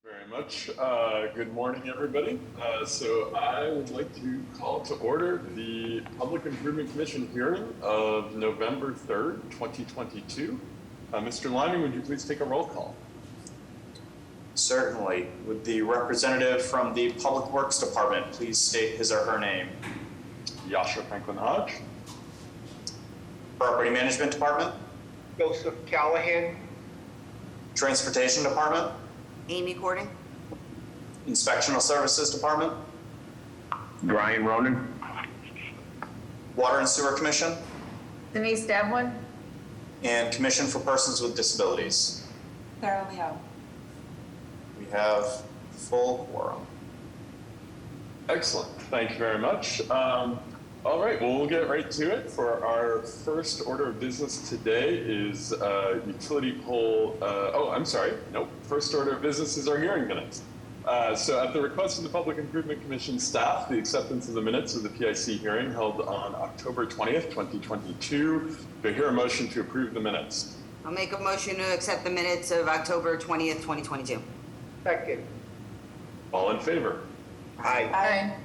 Very much. Good morning, everybody. So I would like to call to order the Public Improvement Commission hearing of November 3rd, 2022. Mr. Lyman, would you please take a roll call? Certainly. Would the representative from the Public Works Department please state his or her name? Yasha Franklin Hodge. Property Management Department? Joseph Callahan. Transportation Department? Amy Gordon. Inspectional Services Department? Brian Ronan. Water and Sewer Commission? Denise Devlin. And Commission for Persons with Disabilities. Sarah Leo. We have full quorum. Excellent. Thank you very much. All right, well, we'll get right to it. For our first order of business today is utility pole, first order of business is our hearing minutes. So at the request of the Public Improvement Commission staff, the acceptance of the minutes of the PIC hearing held on October 20th, 2022. Do I hear a motion to approve the minutes? I'll make a motion to accept the minutes of October 20th, 2022. Second. All in favor? Aye. Aye.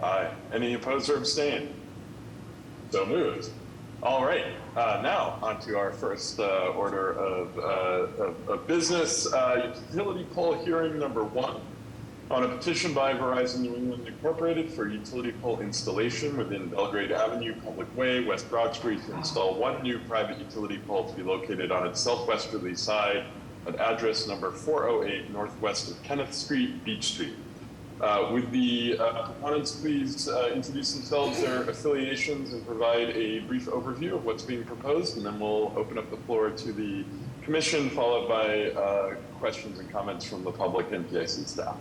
Aye. Any opposed or abstain? So moved. All right. Now on to our first order of business. Utility pole hearing number 1 on a petition by Verizon New England Incorporated for utility pole installation within Belgrade Avenue Public Way, West Broad Street, to install 1 new private utility pole to be located on its southwesterly side at address number 408 northwest of Kenneth Street, Beach Street. Would the proponents please introduce themselves, their affiliations, and provide a brief overview of what's being proposed, and then we'll open up the floor to the commission, followed by questions and comments from the public and PIC staff.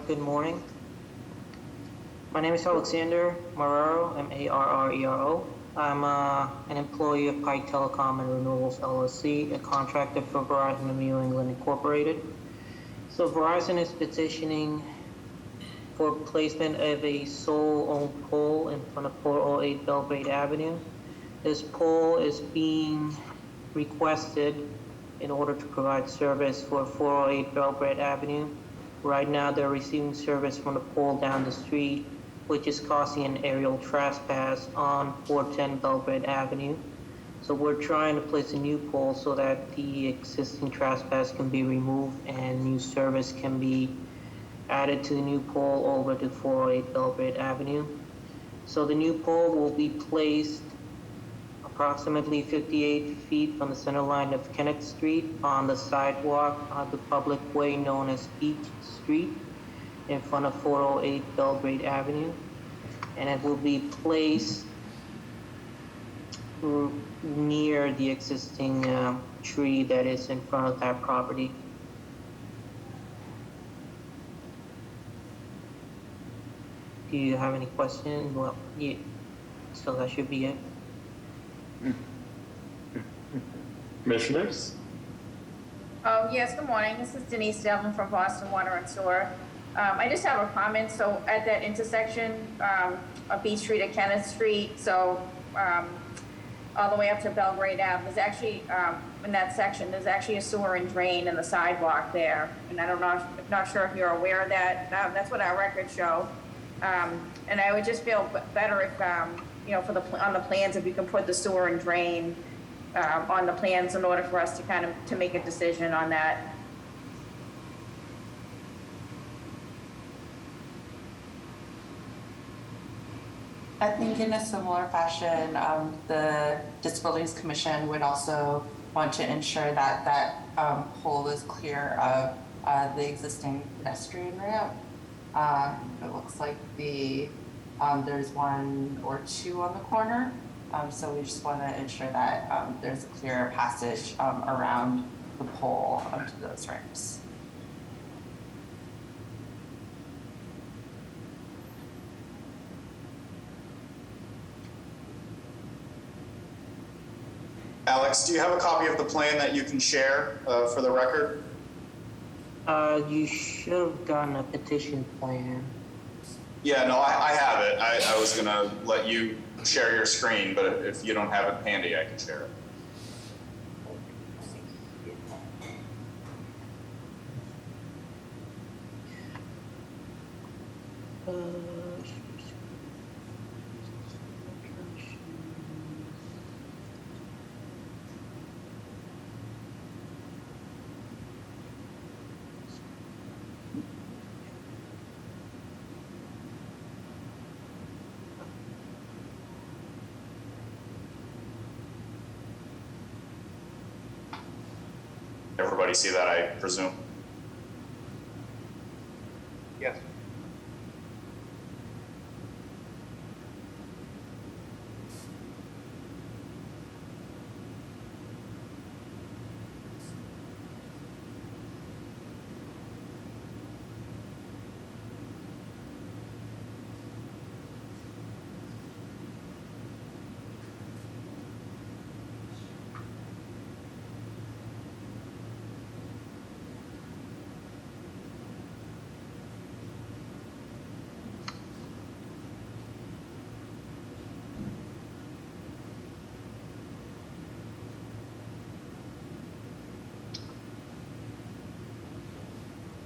Good morning. My name is Alexander Marrero, M-A-R-R-E-R-O. I'm an employee of Pike Telecom and Renewables LLC, a contractor for Verizon of New England Incorporated. So Verizon is petitioning for placement of a sole-owned pole in front of 408 Belgrade Avenue. This pole is being requested in order to provide service for 408 Belgrade Avenue. Right now, they're receiving service from the pole down the street, which is causing an aerial trespass on 410 Belgrade Avenue. So we're trying to place a new pole so that the existing trespass can be removed and new service can be added to the new pole over to 408 Belgrade Avenue. So the new pole will be placed approximately 58 feet from the center line of Kenneth Street on the sidewalk of the public way known as Beach Street, in front of 408 Belgrade Avenue, and it will be placed near the existing tree that is in front of that property. Do you have any questions? Well, yeah, so that should be it. Commissioners? Yes, good morning. This is Denise Devlin from Boston Water and Sewer. I just have a comment. So at that intersection of Beach Street and Kenneth Street, so all the way up to Belgrade Ave, there's actually, in that section, there's actually a sewer and drain in the sidewalk there. And I don't know, not sure if you're aware of that. That's what our records show. And I would just feel better if, on the plans, if you can put the sewer and drain on the plans in order for us to kind of, to make a decision on that. I think in a similar fashion, the Disabilities Commission would also want to ensure that that pole is clear of the existing pedestrian ramp. It looks like there's 1 or 2 on the corner, so we just want to ensure that there's a clear passage around the pole onto those ramps. Alex, do you have a copy of the plan that you can share for the record? You should have gotten a petition plan. Yeah, no, I have it. I was gonna let you share your screen, but if you don't have it handy, I can share it. Everybody see that, I presume? Yes.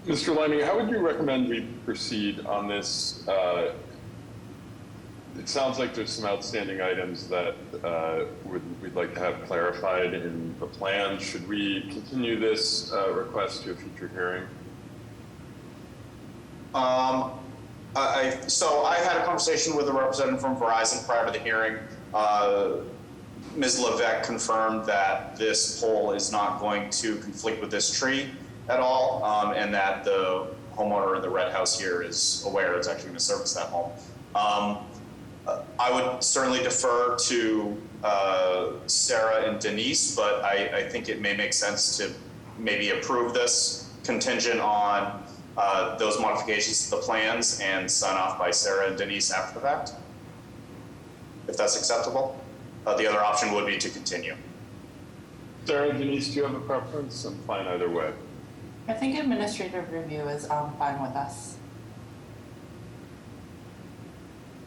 Mr. Liming, how would you recommend we proceed on this? It sounds like there's some outstanding items that we'd like to have clarified in the plan. Should we continue this request to a future hearing? So I had a conversation with a representative from Verizon prior to the hearing. Ms. Levesque confirmed that this pole is not going to conflict with this tree at all, and that the homeowner in the red house here is aware it's actually going to service that home. I would certainly defer to Sarah and Denise, but I think it may make sense to maybe approve this contingent on those modifications to the plans and sign off by Sarah and Denise after the fact, if that's acceptable. The other option would be to continue. Sarah, Denise, do you have a preference? I'm fine either way. I think administrative review is fine with us.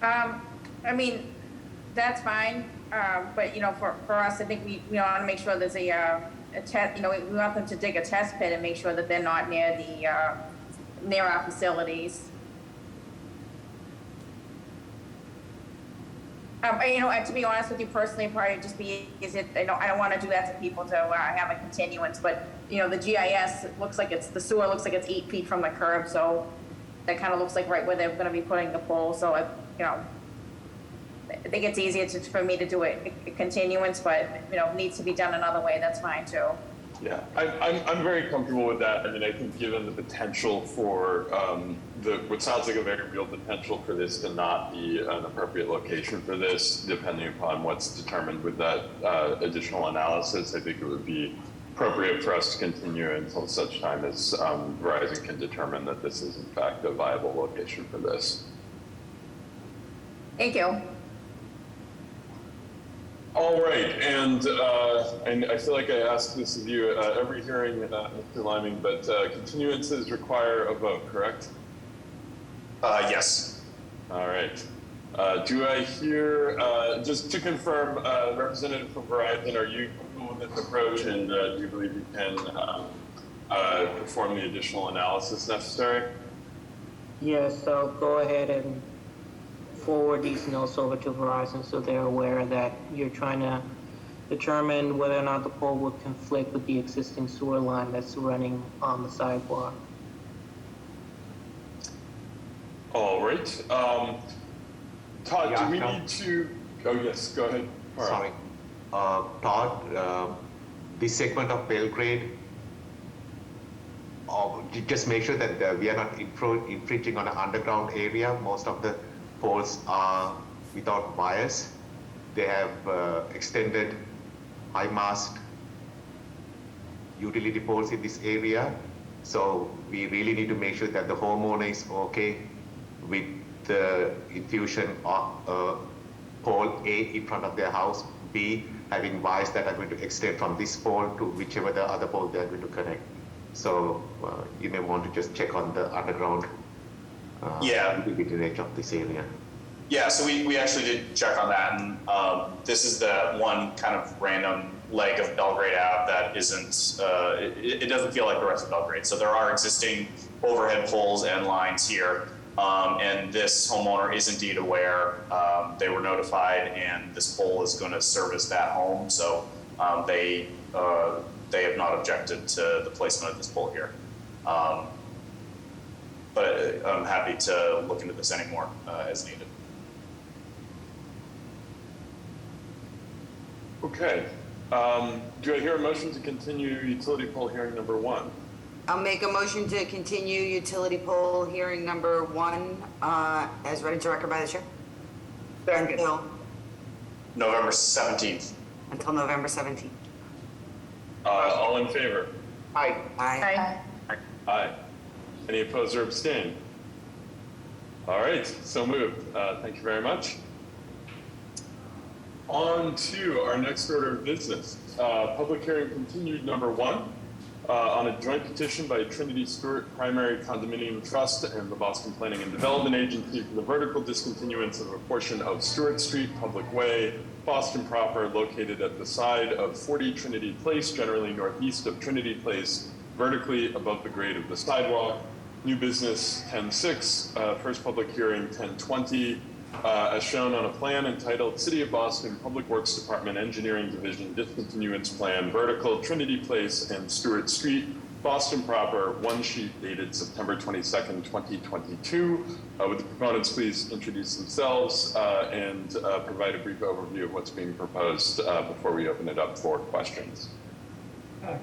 I mean, that's fine, but, you know, for us, I think we want to make sure there's a test, you know, we want them to dig a test pit and make sure that they're not near near our facilities. You know, to be honest with you personally, probably just be, I don't want to do that to people to have a continuance, but, you know, the GIS, it looks like the sewer looks like it's 8 feet from the curb, so that kind of looks like right where they're going to be putting the pole, so, you know, I think it's easier for me to do a continuance, but, you know, needs to be done another way, that's fine too. Yeah, I'm very comfortable with that. I mean, I think given the potential for what sounds like a very real potential for this to not be an appropriate location for this, depending upon what's determined with that additional analysis, I think it would be appropriate for us to continue until such time as Verizon can determine that this is in fact a viable location for this. Thank you. All right, and I feel like I ask this of you every hearing, Mr. Liming, but continuances require a vote, correct? Yes. All right. Do I hear, just to confirm, Representative from Verizon, are you comfortable with this approach, and do you believe you can perform the additional analysis necessary? Yes, I'll go ahead and forward these notes over to Verizon so they're aware that you're trying to determine whether or not the pole would conflict with the existing sewer line that's running on the sidewalk. All right. Todd, Yeah, do we no. need to? Oh yes, go ahead. All right. Sorry. Todd, this segment of Belgrade, just make sure that we are not infringing on an underground area. Most of the poles are without wires. They have extended high mast utility poles in this area. So we really need to make sure that the homeowner is okay with the infusion of pole A in front of their house, B having wires that are going to extend from this pole to whichever the other pole they are going to connect. So you may want to just check on the underground utility of this area. Yeah, so we actually did check on that, and this is the one kind of random leg of Belgrade Ave that isn't, it doesn't feel like the rest of Belgrade. So there are existing overhead poles and lines here. And this homeowner is indeed aware. They were notified, and this pole is going to service that home. So they have not objected to the placement of this pole here. But I'm happy to look into this anymore as needed. Okay. Do I hear a motion to continue utility pole hearing number 1? I'll make a motion to continue utility pole hearing number 1 as read into record by the chair Second. November 17th. until November 17th. All in favor? Aye. Aye. Aye. Any opposed or abstain? All right, so moved. Thank you very much. On to our next order of business. Public hearing continued number 1 on a joint petition by Trinity Stewart Primary Condominium Trust and the Boston Planning and Development Agency for the vertical discontinuance of a portion of Stewart Street Public Way, Boston proper, located at the side of 40 Trinity Place, generally northeast of Trinity Place, vertically above the grade of the sidewalk. New business 10-6, first public hearing 10-20, as shown on a plan entitled City of Boston Public Works Department Engineering Division Discontinuance Plan, Vertical, Trinity Place and Stewart Street, Boston proper, one sheet dated September 22nd, 2022. Would the proponents please introduce themselves and provide a brief overview of what's being proposed before we open it up for questions.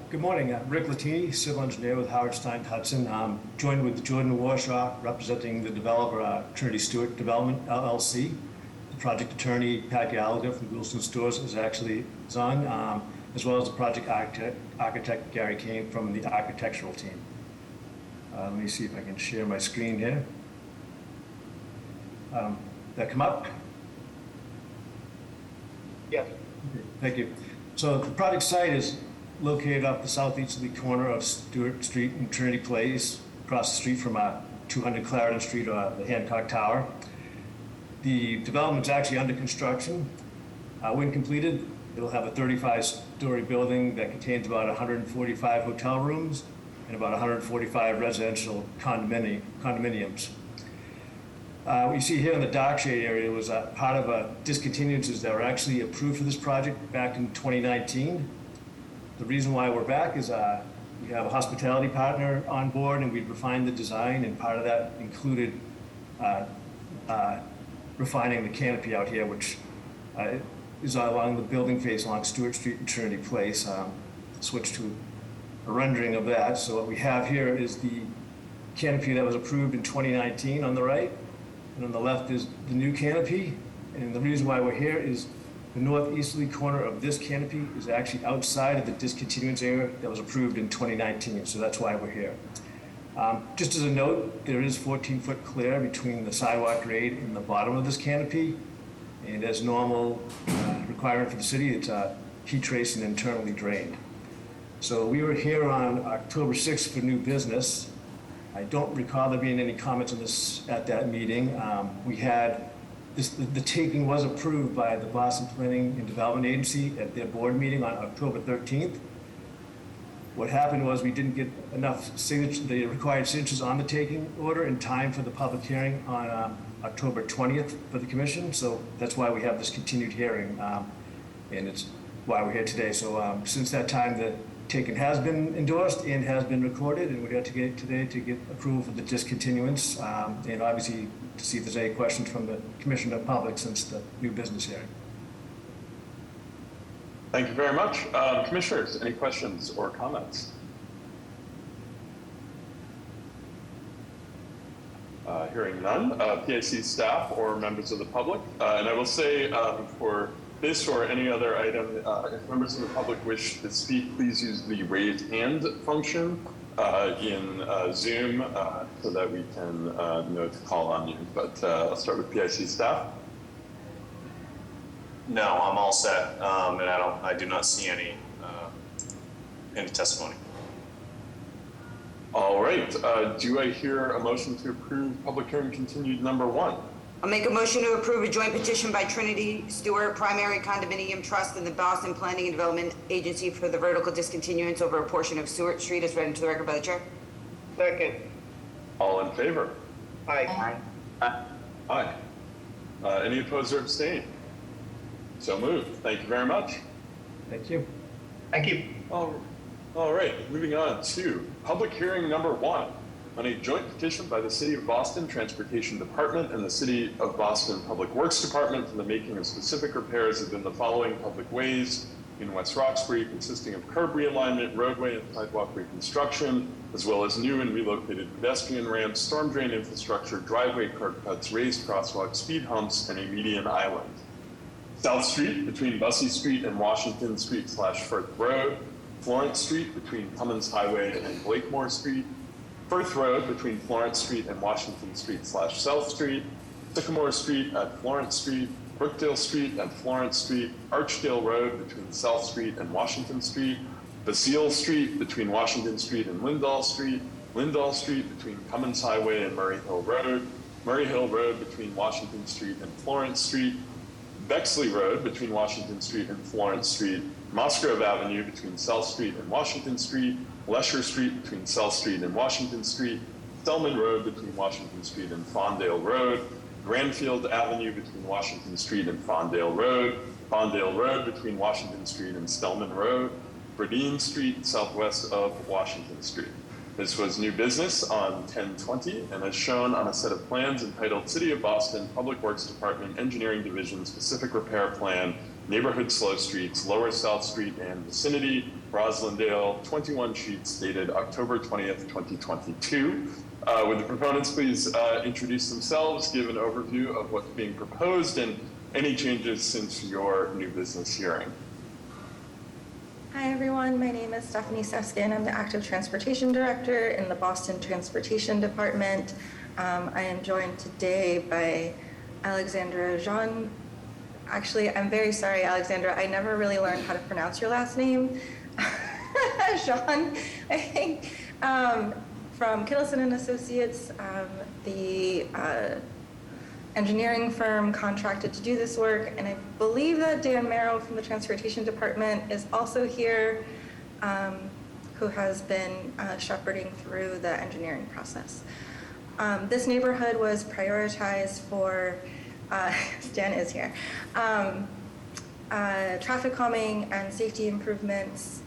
Good morning. Rick Latini, civil engineer with Howard Stein Hudson. Joined with Jordan Warshaw, representing the developer, Trinity Stewart Development, LLC. The project attorney, Pat Gallagher from Wilson Stores, is on, as well as the project architect Gary Kane from the architectural team. Let me see if I can share my screen here. That come up? Yes. Okay, thank you. So the project site is located off the southeasterly corner of Stewart Street and Trinity Place, across the street from 200 Clarendon Street or the Hancock Tower. The development's actually under construction. When completed, it'll have a 35-story building that contains about 145 hotel rooms and about 145 residential condominiums. What you see here in the dark shade area was part of discontinuances that were actually approved for this project back in 2019. The reason why we're back is we have a hospitality partner on board, and we've refined the design, and part of that included refining the canopy out here, which is along the building face along Stewart Street and Trinity Place. Switch to a rendering of that. So what we have here is the canopy that was approved in 2019 on the right, and on the left is the new canopy. And the reason why we're here is the northeasterly corner of this canopy is actually outside of the discontinuance area that was approved in 2019, so that's why we're here. Just as a note, there is 14-foot clear between the sidewalk grade and the bottom of this canopy, and as normal requirement for the city, it's heat traced and internally drained. So we were here on October 6th for new business. I don't recall there being any comments on this at that meeting. We had the taking was approved by the Boston Planning and Development Agency at their board meeting on October 13th. What happened was we didn't get enough the required signatures on the taking order in time for the public hearing on October 20th for the commission. So that's why we have this continued hearing, and it's why we're here today. So since that time, the taken has been endorsed and has been recorded, and we're here today to get approval for the discontinuance, and obviously to see if there's any questions from the commission or public since the new business hearing. Thank you very much. Commissioners, any questions or comments? Hearing none, PIC staff or members of the public. And I will say for this or any other item, if members of the public wish to speak, please use the raise hand function in Zoom so that we can know to call on you. But I'll start with PIC staff. No, I'm all set, and I do not see any testimony. All right. Do I hear a motion to approve public hearing continued number 1? I'll make a motion to approve a joint petition by Trinity Stewart Primary Condominium Trust and the Boston Planning and Development Agency for the vertical discontinuance over a portion of Stewart Street as read into the record by the chair. Second. All in favor? Aye. Aye. Any opposed or abstain? So moved. Thank you very much. Thank you. Thank you. All right, moving on to public hearing number 1 on a joint petition by the City of Boston Transportation Department and the City of Boston Public Works Department for the making of specific repairs within the following public ways in West Roxbury, consisting of curb realignment, roadway and sidewalk reconstruction, as well as new and relocated pedestrian ramps, storm drain infrastructure, driveway curb cuts, raised crosswalks, speed humps, and a median island. South Street between Bussey Street and Washington Street / Firth Road, Florence Street between Cummins Highway and Blakemore Street, Firth Road between Florence Street and Washington Street / South Street, Sycamore Street at Florence Street, Brookdale Street at Florence Street, Archdale Road between South Street and Washington Street, Basile Street between Washington Street and Lindahl Street between Cummins Highway and Murray Hill Road, Murray Hill Road between Washington Street and Florence Street, Bexley Road between Washington Street and Florence Street, Musgrove Avenue between South Street and Washington Street, Lesher Street between South Street and Washington Street, Stillman Road between Washington Street and Fondale Road, Granfield Avenue between Washington Street and Fondale Road between Washington Street and Stillman Road, Bradeen Street southwest of Washington Street. This was new business on 10/20 and is shown on a set of plans entitled City of Boston Public Works Department Engineering Division Specific Repair Plan, Neighborhood Slow Streets, Lower South Street and Vicinity, Roslindale, 21 sheets dated October 20th, 2022. Would the proponents please introduce themselves, give an overview of what's being proposed and any changes since your new business hearing? Hi everyone, my name is Stephanie Seskin. I'm the Active Transportation Director in the Boston Transportation Department. I am joined today by Alexandra Jean. Actually, I'm very sorry, Alexandra. I never really learned how to pronounce your last name. Jean, I think, from Kittleson and Associates, the engineering firm contracted to do this work, and I believe that Dan Merrill from the Transportation Department is also here, who has been shepherding through the engineering process. This neighborhood was prioritized for, Dan is here, traffic calming and safety improvements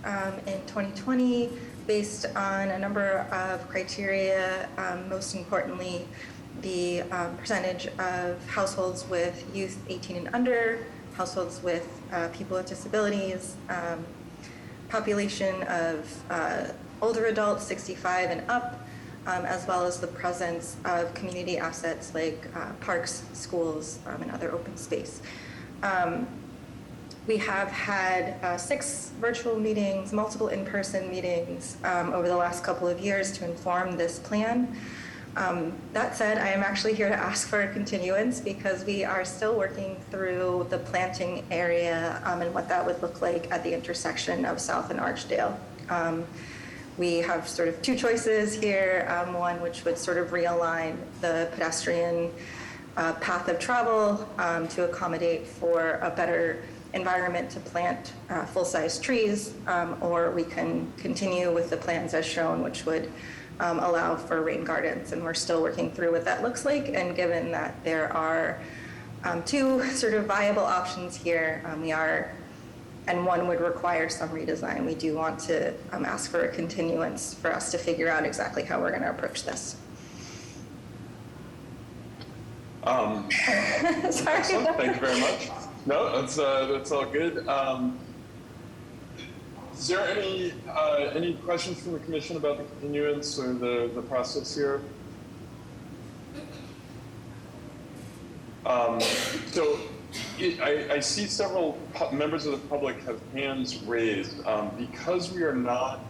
in 2020 based on a number of criteria, most importantly, the percentage of households with youth 18 and under, households with people with disabilities, population of older adults 65 and up, as well as the presence of community assets like parks, schools, and other open space. We have had 6 virtual meetings, multiple in-person meetings over the last couple of years to inform this plan. That said, I am actually here to ask for a continuance because we are still working through the planting area and what that would look like at the intersection of South and Archdale. We have sort of 2 choices here, one which would sort of realign the pedestrian path of travel to accommodate for a better environment to plant full-size trees, or we can continue with the plans as shown, which would allow for rain gardens, and we're still working through what that looks like. And given that there are 2 sort of viable options here, and one would require some redesign, we do want to ask for a continuance for us to figure out exactly how we're going to approach this. Sorry. Excellent. Thank you very much. No, that's all good. Is there any questions from the commission about the continuance or the process here? So I see several members of the public have hands raised. Because we are not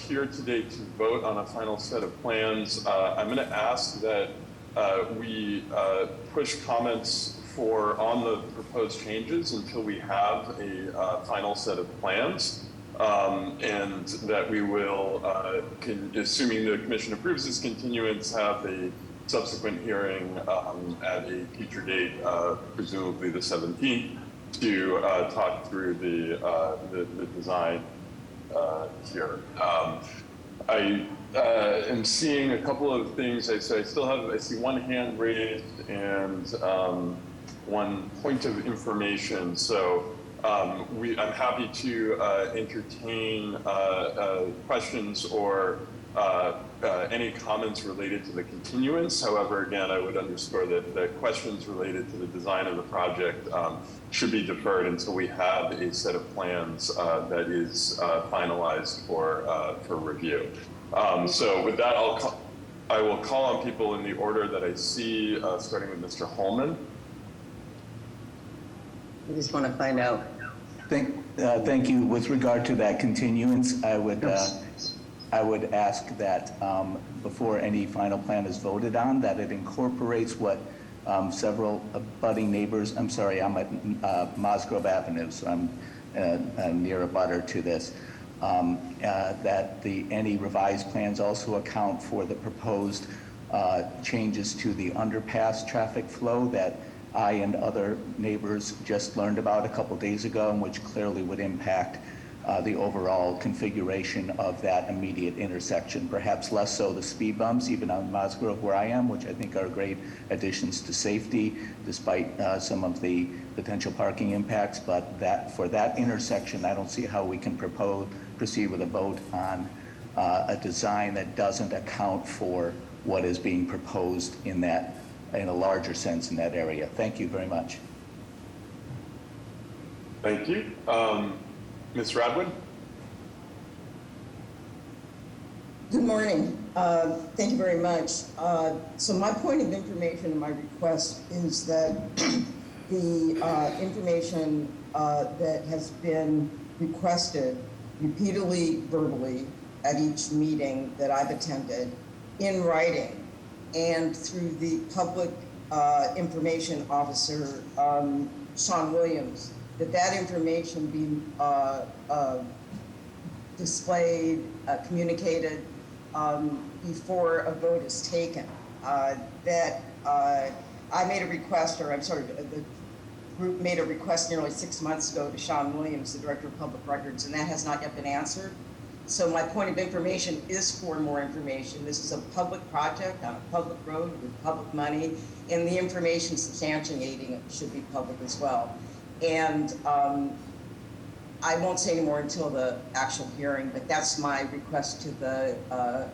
here today to vote on a final set of plans, I'm going to ask that we push comments on the proposed changes until we have a final set of plans. And that we will, assuming the commission approves this continuance, have a subsequent hearing at a future date, presumably the 17th, to talk through the design here. I am seeing a couple of things. I see one hand raised and one point of information. So I'm happy to entertain questions or any comments related to the continuance. However, again, I would underscore that questions related to the design of the project should be deferred until we have a set of plans that is finalized for review. So with that, I will call on people in the order that I see, starting with Mr. Holman. I just want to find out. Thank you. With regard to that continuance, I would ask that before any final plan is voted on, that it incorporates what several abutting neighbors, I'm sorry, I'm at Mosgrove Avenue, so I'm near a butter to this, that any revised plans also account for the proposed changes to the underpass traffic flow that I and other neighbors just learned about a couple days ago, and which clearly would impact the overall configuration of that immediate intersection. Perhaps less so the speed bumps, even on Mosgrove where I am, which I think are great additions to safety, despite some of the potential parking impacts. But for that intersection, I don't see how we can proceed with a vote on a design that doesn't account for what is being proposed in a larger sense in that area. Thank you very much. Thank you. Ms. Radwin? Good morning. Thank you very much. So my point of information in my request is that the information that has been requested repeatedly verbally at each meeting that I've attended in writing and through the public information officer, Sean Williams, that information be displayed, communicated before a vote is taken. I made a request, the group made a request nearly 6 months ago to Sean Williams, the Director of Public Records, and that has not yet been answered. So my point of information is for more information. This is a public project on a public road with public money, and the information substantiating it should be public as well. And I won't say any more until the actual hearing, but that's my request to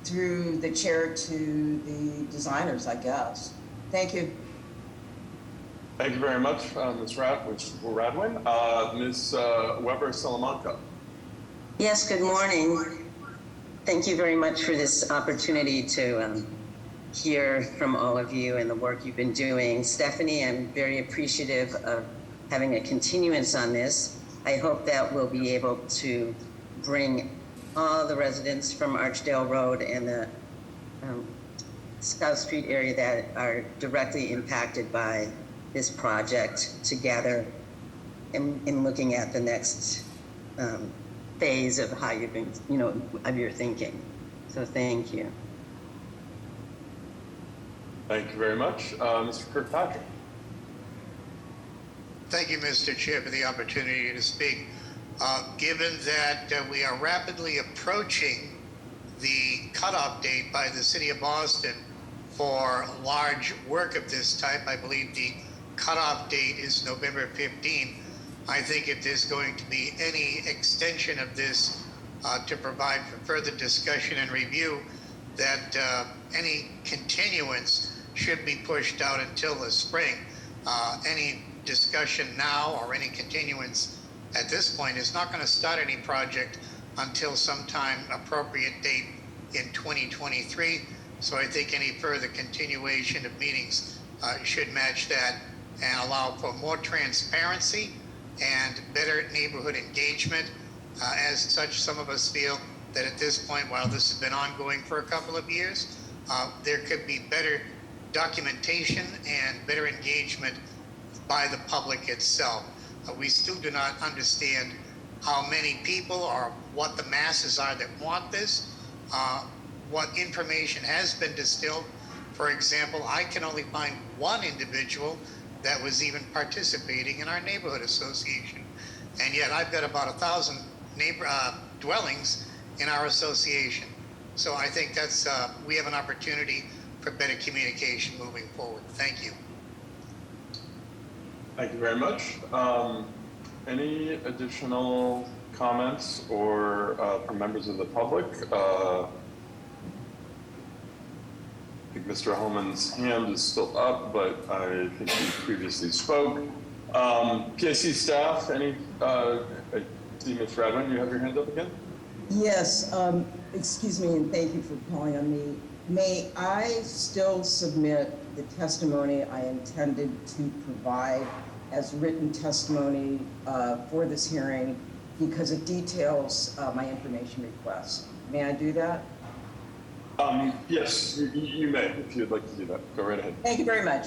through the chair to the designers, I guess. Thank you. Thank you very much, Ms. Radwin. Ms. Weber-Salamanca. Yes, good morning. Thank you very much for this opportunity to hear from all of you and the work you've been doing. Stephanie, I'm very appreciative of having a continuance on this. I hope that we'll be able to bring all the residents from Archdale Road and the South Street area that are directly impacted by this project together in looking at the next phase of how you've been, of your thinking. So thank you. Thank you very much. Mr. Kirkpatrick. Thank you, Mr. Chair, for the opportunity to speak. Given that we are rapidly approaching the cutoff date by the City of Boston for large work of this type, I believe the cutoff date is November 15th. I think if there's going to be any extension of this to provide for further discussion and review, that any continuance should be pushed out until the spring. Any discussion now or any continuance at this point is not going to start any project until sometime appropriate date in 2023. So I think any further continuation of meetings should match that and allow for more transparency and better neighborhood engagement. As such, some of us feel that at this point, while this has been ongoing for a couple of years, there could be better documentation and better engagement by the public itself. We still do not understand how many people or what the masses are that want this, what information has been distilled. For example, I can only find one individual that was even participating in our neighborhood association. And yet I've got about 1,000 dwellings in our association. So I think that's, we have an opportunity for better communication moving forward. Thank you. Thank you very much. Any additional comments or from members of the public? I think Mr. Holman's hand is still up, but I think he previously spoke. PIC staff, any, I see Ms. Radwin, you have your hand up again? Yes, excuse me, and thank you for calling on me. May I still submit the testimony I intended to provide as written testimony for this hearing because it details my information request? May I do that? Yes, you may, if you'd like to do that. Go right ahead. Thank you very much.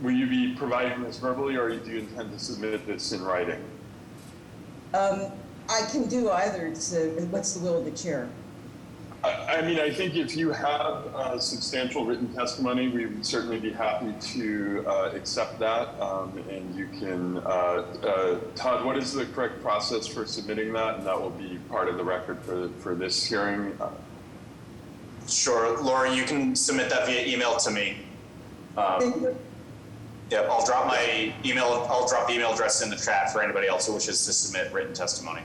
Will you be providing this verbally, or do you intend to submit this in writing? I can do either. It's what's the will of the chair? I mean, I think if you have substantial written testimony, we would certainly be happy to accept that. And you can, Todd, what is the correct process for submitting that? And that will be part of the record for this hearing. Sure, Laura, you can submit that via email to me. Thank you. Yep, I'll drop my email. I'll drop the email address in the chat for anybody else who wishes to submit written testimony.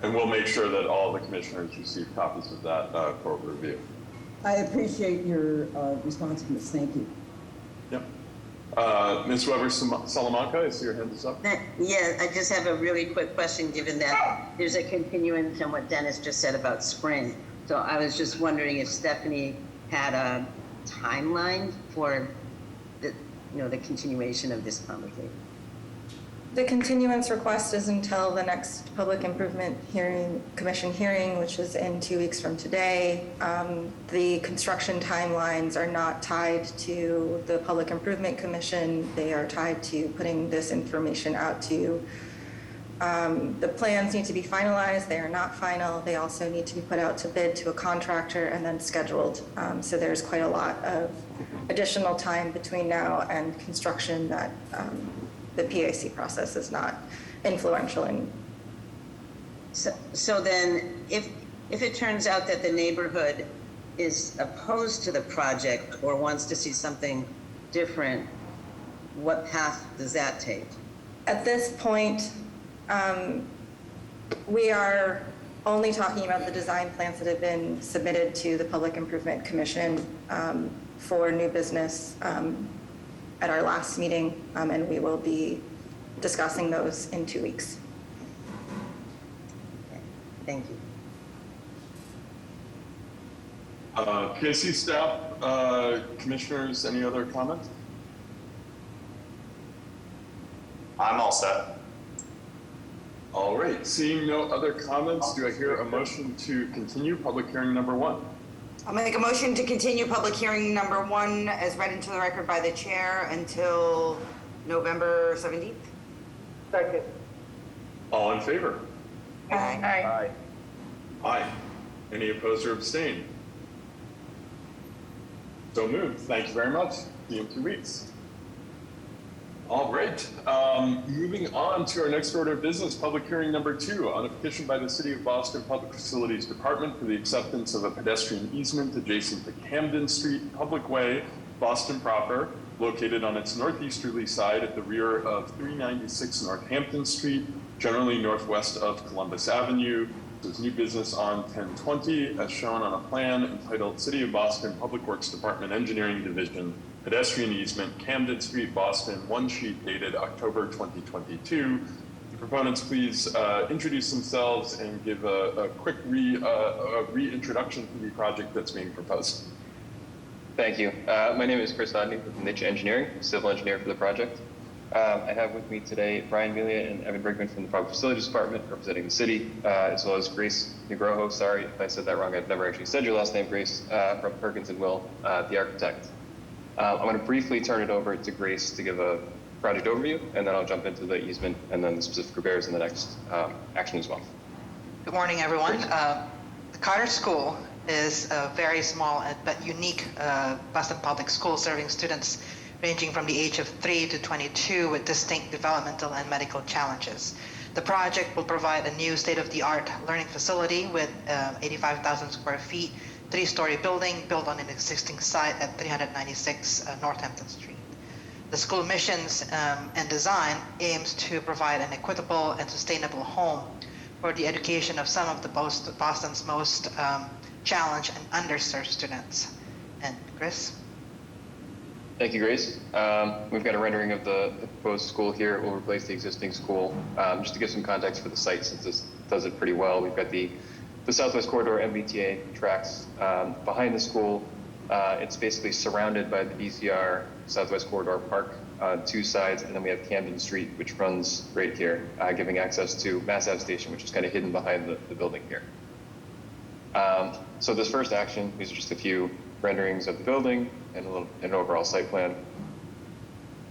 And we'll make sure that all the commissioners receive copies of that for review. I appreciate your responsiveness. Thank you. Yep. Ms. Weber Salamanca, I see your hand is up. Yeah, I just have a really quick question, given that there's a continuance on what Dennis just said about spring. So I was just wondering if Stephanie had a timeline for the continuation of this conversation. The continuance request is until the next Public Improvement Commission hearing, which is in 2 weeks from today. The construction timelines are not tied to the Public Improvement Commission. They are tied to putting this information out to you. The plans need to be finalized. They are not final. They also need to be put out to bid to a contractor and then scheduled. So there's quite a lot of additional time between now and construction that the PIC process is not influential in. So then, if it turns out that the neighborhood is opposed to the project or wants to see something different, what path does that take? At this point, we are only talking about the design plans that have been submitted to the Public Improvement Commission for new business at our last meeting, and we will be discussing those in 2 weeks. Okay. Thank you. PIC staff, commissioners, any other comments? I'm all set. All right, seeing no other comments, do I hear a motion to continue public hearing number 1? I'll make a motion to continue public hearing number 1 as read into the record by the chair until November 17th. Second. All in favor? Aye. Aye. Any opposed or abstain? So moved. Thank you very much. See you in 2 weeks. All right. Moving on to our next order of business, public hearing number 2 on a petition by the City of Boston Public Facilities Department for the acceptance of a pedestrian easement adjacent to Camden Street Public Way, Boston proper, located on its northeasterly side at the rear of 396 Northampton Street, generally northwest of Columbus Avenue. This is new business on 1020, as shown on a plan entitled City of Boston Public Works Department Engineering Division, pedestrian easement, Camden Street, Boston, one sheet dated October 2022. The proponents please introduce themselves and give a quick reintroduction to the project that's being proposed. Thank you. My name is Chris Odney with Niche Engineering, civil engineer for the project. I have with me today Brian Melia and Evan Brinkman from the Public Facilities Department representing the city, as well as Grace Negroho, sorry if I said that wrong, I've never actually said your last name, Grace, from Perkins & Will, the architect. I'm going to briefly turn it over to Grace to give a project overview, and then I'll jump into the easement and then the specific repairs in the next action as well. Good morning, everyone. The Carter School is a very small but unique Boston public school serving students ranging from the age of 3 to 22 with distinct developmental and medical challenges. The project will provide a new state-of-the-art learning facility with 85,000 square feet, 3-story building built on an existing site at 396 Northampton Street. The school missions and design aims to provide an equitable and sustainable home for the education of some of the Boston's most challenged and underserved students. And Chris? Thank you, Grace. We've got a rendering of the proposed school here. It will replace the existing school. Just to give some context for the site, since this does it pretty well, we've got the Southwest Corridor MBTA tracks behind the school. It's basically surrounded by the DCR Southwest Corridor Park on 2 sides, and then we have Camden Street, which runs right here, giving access to Mass Ave Station, which is kind of hidden behind the building here. So this first action, these are just a few renderings of the building and an overall site plan.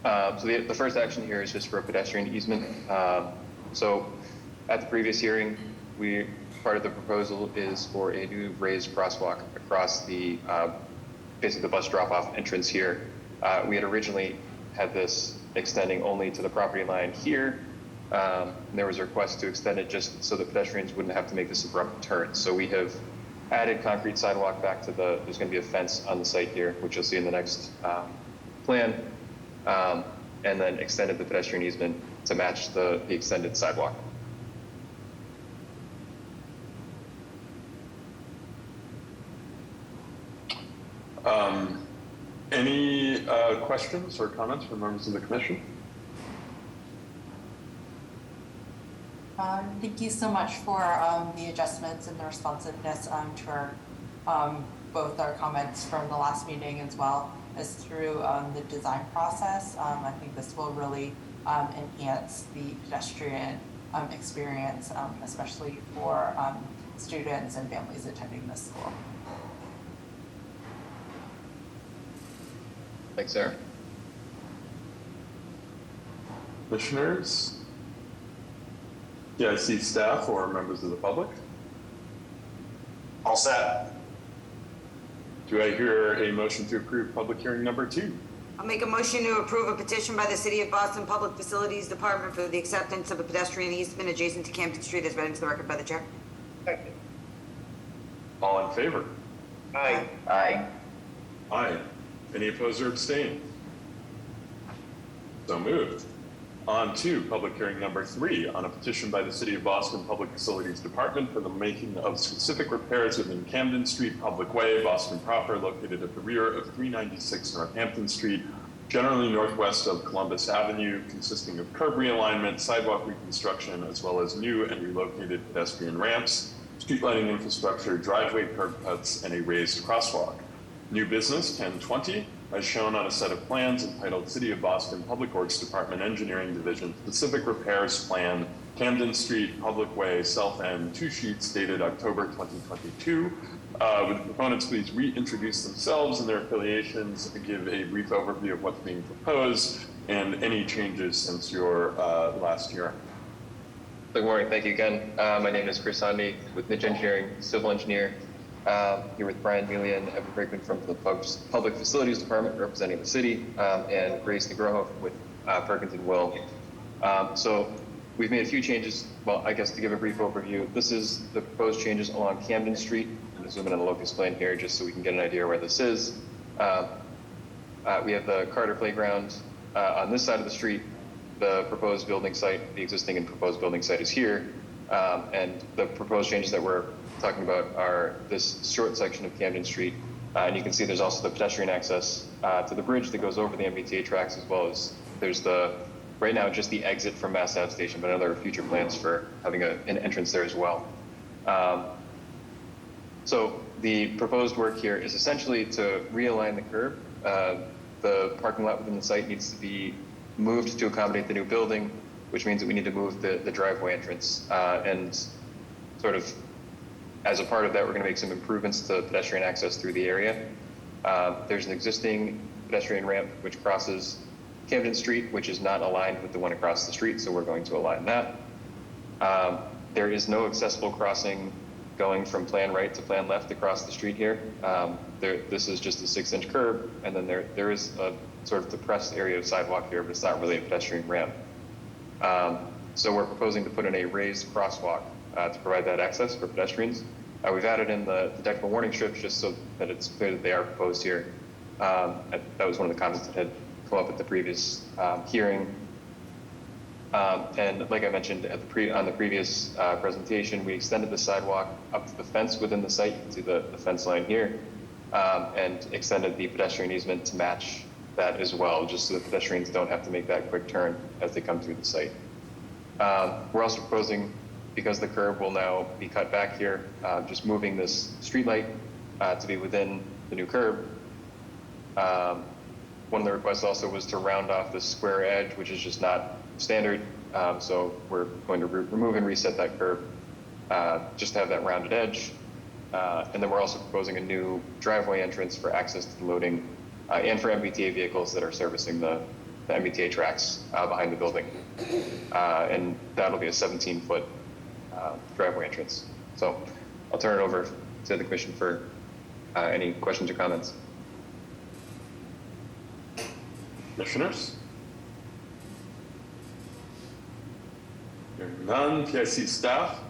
So the first action here is just for a pedestrian easement. So at the previous hearing, part of the proposal is for a new raised crosswalk across the basically the bus drop-off entrance here. We had originally had this extending only to the property line here. And there was a request to extend it just so that pedestrians wouldn't have to make this abrupt turn. So we have added concrete sidewalk back to there's going to be a fence on the site here, which you'll see in the next plan, and then extended the pedestrian easement to match the extended sidewalk. Any questions or comments from members of the commission? Thank you so much for the adjustments and the responsiveness to both our comments from the last meeting as well as through the design process. I think this will really enhance the pedestrian experience, especially for students and families attending this school. Thanks, Sarah. Commissioners? Yeah, I see staff or members of the public. All set. Do I hear a motion to approve public hearing number 2? I'll make a motion to approve a petition by the City of Boston Public Facilities Department for the acceptance of a pedestrian easement adjacent to Camden Street as read into the record by the chair. Second. All in favor? Aye. Aye. Aye. Any opposed or abstain? So moved. On to public hearing number 3 on a petition by the City of Boston Public Facilities Department for the making of specific repairs within Camden Street Public Way, Boston proper, located at the rear of 396 Northampton Street, generally northwest of Columbus Avenue, consisting of curb realignment, sidewalk reconstruction, as well as new and relocated pedestrian ramps, street lighting infrastructure, driveway curb cuts, and a raised crosswalk. New business 1020, as shown on a set of plans entitled City of Boston Public Works Department Engineering Division Specific Repairs Plan, Camden Street Public Way, South End, 2 sheets dated October 2022. Would the proponents please reintroduce themselves and their affiliations, give a brief overview of what's being proposed, and any changes since your last hearing. Good morning. Thank you again. My name is Chris Sondy with Niche Engineering, civil engineer. Here with Brian Mealy and Evan Brickman from the Public Facilities Department representing the city, and Grace Negroho with Perkins and Will. So we've made a few changes. Well, I guess to give a brief overview, this is the proposed changes along Camden Street. I'm going to zoom in on the locus plane here just so we can get an idea where this is. We have the Carter Playground on this side of the street. The proposed building site, the existing and proposed building site is here. And the proposed changes that we're talking about are this short section of Camden Street. And you can see there's also the pedestrian access to the bridge that goes over the MBTA tracks, as well as there's right now just the exit from Mass Ave Station, but other future plans for having an entrance there as well. So the proposed work here is essentially to realign the curb. The parking lot within the site needs to be moved to accommodate the new building, which means that we need to move the driveway entrance. And sort of as a part of that, we're going to make some improvements to pedestrian access through the area. There's an existing pedestrian ramp which crosses Camden Street, which is not aligned with the one across the street, so we're going to align that. There is no accessible crossing going from plan right to plan left across the street here. This is just a 6-inch curb, and then there is sort of depressed area of sidewalk here, but it's not really a pedestrian ramp. So we're proposing to put in a raised crosswalk to provide that access for pedestrians. We've added in the technical warning strips just so that it's clear that they are proposed here. That was one of the comments that had come up at the previous hearing. And like I mentioned at on the previous presentation, we extended the sidewalk up to the fence within the site. You can see the fence line here, and extended the pedestrian easement to match that as well, just so that pedestrians don't have to make that quick turn as they come through the site. We're also proposing, because the curb will now be cut back here, just moving this streetlight to be within the new curb. One of the requests also was to round off the square edge, which is just not standard. So we're going to remove and reset that curb, just to have that rounded edge. And then we're also proposing a new driveway entrance for access to the loading and for MBTA vehicles that are servicing the MBTA tracks behind the building. And that'll be a 17-foot driveway entrance. So I'll turn it over to the commission for any questions or comments. Commissioners? Hearing none, PIC staff?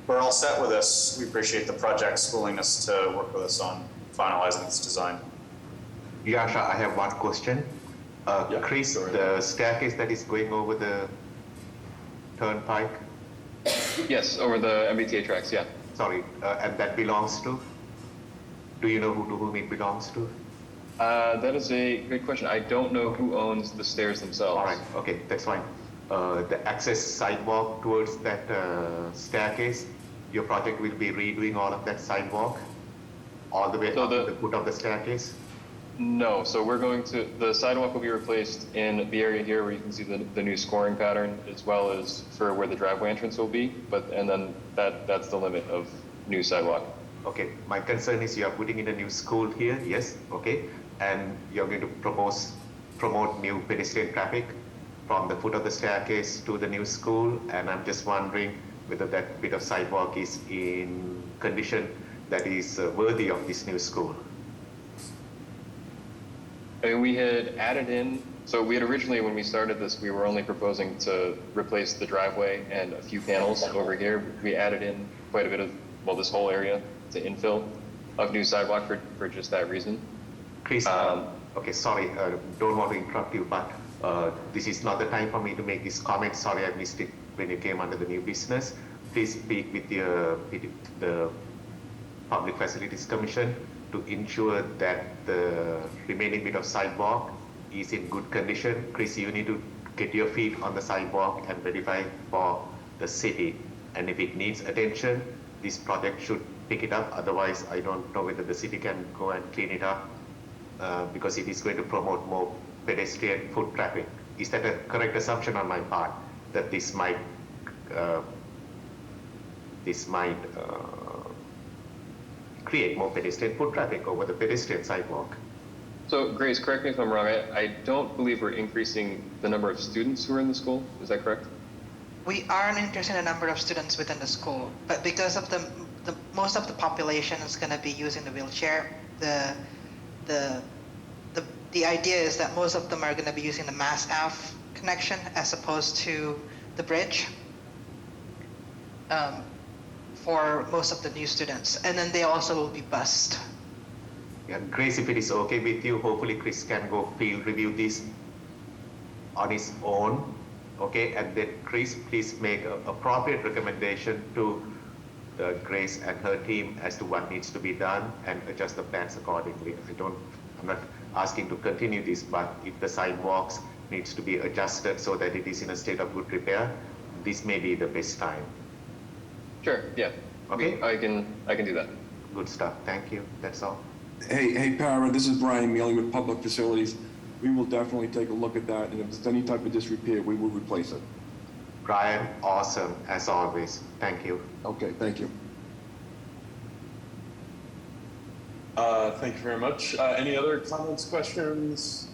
We're all set with this. We appreciate the project's willingness to work with us on finalizing this design. Yasha, I have one question. Chris, the staircase that is going over the turnpike? Yes, over the MBTA tracks, yeah. Sorry, and that belongs to? Do you know to whom it belongs to? That is a good question. I don't know who owns the stairs themselves. All right, okay, that's fine. The access sidewalk towards that staircase, your project will be redoing all of that sidewalk all the way up to the foot of the staircase? No, so we're going to, the sidewalk will be replaced in the area here where you can see the new scoring pattern, as well as for where the driveway entrance will be, and then that's the limit of new sidewalk. Okay, my concern is you are putting in a new school here, yes, okay, and you're going to promote new pedestrian traffic from the foot of the staircase to the new school, and I'm just wondering whether that bit of sidewalk is in condition that is worthy of this new school. I mean, we had added in, so we had originally, when we started this, we were only proposing to replace the driveway and a few panels over here. We added in quite a bit of, well, this whole area to infill of new sidewalk for just that reason. Chris, okay, sorry, don't want to interrupt you, but this is not the time for me to make this comment. Sorry, I missed it when you came under the new business. Please speak with the Public Facilities Commission to ensure that the remaining bit of sidewalk is in good condition. Chris, you need to get your feet on the sidewalk and verify for the city. And if it needs attention, this project should pick it up. Otherwise, I don't know whether the city can go and clean it up because it is going to promote more pedestrian foot traffic. Is that a correct assumption on my part that this might create more pedestrian foot traffic over the pedestrian sidewalk? So Grace, correct me if I'm wrong, I don't believe we're increasing the number of students who are in the school, is that correct? We are increasing the number of students within the school, but because of the most of the population is going to be using the wheelchair, the idea is that most of them are going to be using the Mass Ave connection as opposed to the bridge for most of the new students, and then they also will be bused. Yeah, Grace, if it is okay with you, hopefully Chris can go field review this on his own, okay? And then Chris, please make an appropriate recommendation to Grace and her team as to what needs to be done and adjust the plans accordingly. I'm not asking to continue this, but if the sidewalks needs to be adjusted so that it is in a state of good repair, this may be the best time. Sure, yeah. Okay. I can do that. Good stuff, thank you, that's all. Hey, Para, this is Brian Mealy with Public Facilities. We will definitely take a look at that, and if there's any type of disrepair, we will replace it. Brian, awesome, as always. Thank you. Okay, thank you. Thank you very much. Any other comments, questions?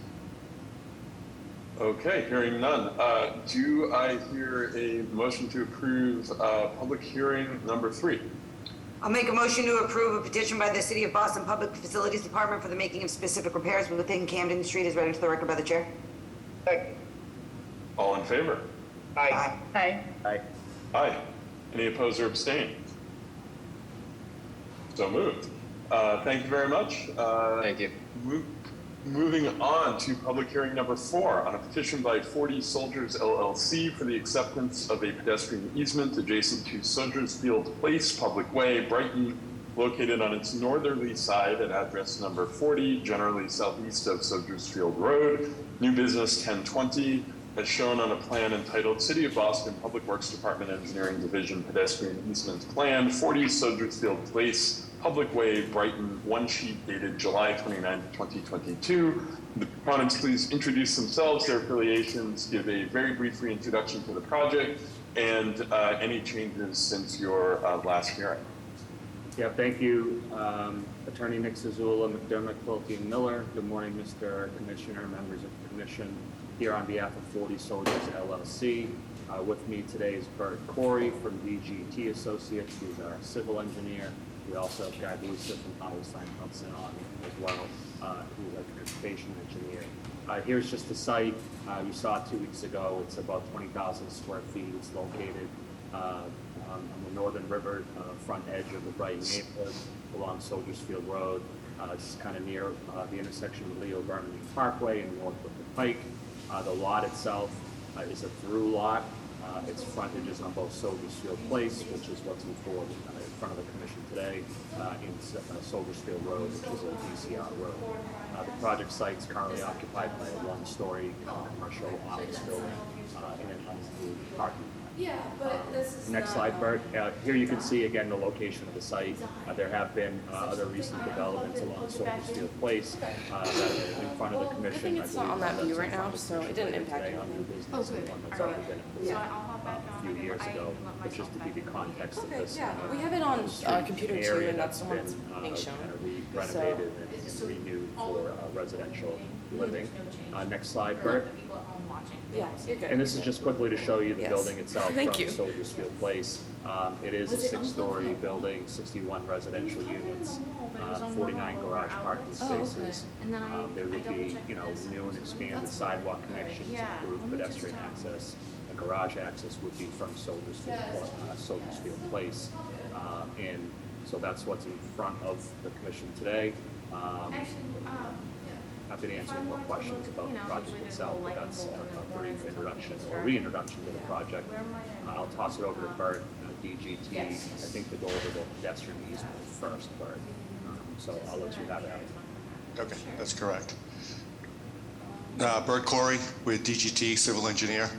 Okay, hearing none. Do I hear a motion to approve public hearing number 3? I'll make a motion to approve a petition by the City of Boston Public Facilities Department for the making of specific repairs within Camden Street as read into the record by the chair. Second. All in favor? Aye. Aye. Aye. Any opposed or abstain? So moved. Thank you very much. Thank you. Moving on to public hearing number 4 on a petition by 40 Soldiers LLC for the acceptance of a pedestrian easement adjacent to Soldiers Field Place Public Way, Brighton, located on its northerly side at address number 40, generally southeast of Soldiers Field Road, new business 1020, as shown on a plan entitled City of Boston Public Works Department Engineering Division Pedestrian Easement Plan, 40 Soldiers Field Place, Public Way, Brighton, one sheet dated July 29, 2022. The proponents please introduce themselves, their affiliations, give a very brief reintroduction to the project, and any changes since your last hearing. Yeah, thank you. Attorney Nick Zazula, McDermott, Quilty, and Miller. Good morning, Mr. Commissioner, members of the commission. Here on behalf of 40 Soldiers LLC. With me today is Bert Corey from DGT Associates, who's our civil engineer. We also have Guy Blusa from Howell-Stein Hudson on as well, who's our transportation engineer. Here's just the site. You saw it 2 weeks ago. It's about 20,000 square feet. It's located on the northern river front edge of the Brighton neighborhood along Soldiers Field Road. It's kind of near the intersection of Leo Berman Parkway and North Brooklyn Pike. The lot itself is a through lot. Its frontage is on both Soldiers Field Place, which is what's in front of the commission today, in Soldiers Field Road, which is a DCR road. The project site is currently occupied by a one-story commercial office building and an unimproved parking lot. Next slide, Bert. Here you can see again the location of the site. There have been other recent developments along Soldiers Field Place that are in front of the commission. I think it's not on that view right now, so it didn't impact anything. Oh, good. One that's already been approved a few years ago, but just to give you context of this. Yeah, we have it on computer too, and that's the one that's being shown. Renovated and renewed for residential living. Next slide, Bert. Yeah, you're good. And this is just quickly to show you the building itself Thank from you. Soldiers Field Place. It is a 6-story building, 61 residential units, 49 garage parking spaces. There would be, new and expanded sidewalk connections, improved pedestrian access. And garage access would be from Soldiers Field Place. And so that's what's in front of the commission today. Happy to answer more questions about the project itself, but that's a brief introduction or reintroduction to the project. I'll toss it over to Bert, DGT. I think to go over the pedestrian easement first, Bert. So I'll let you have that. Okay, that's correct. Bert Corey with DGT, civil engineer.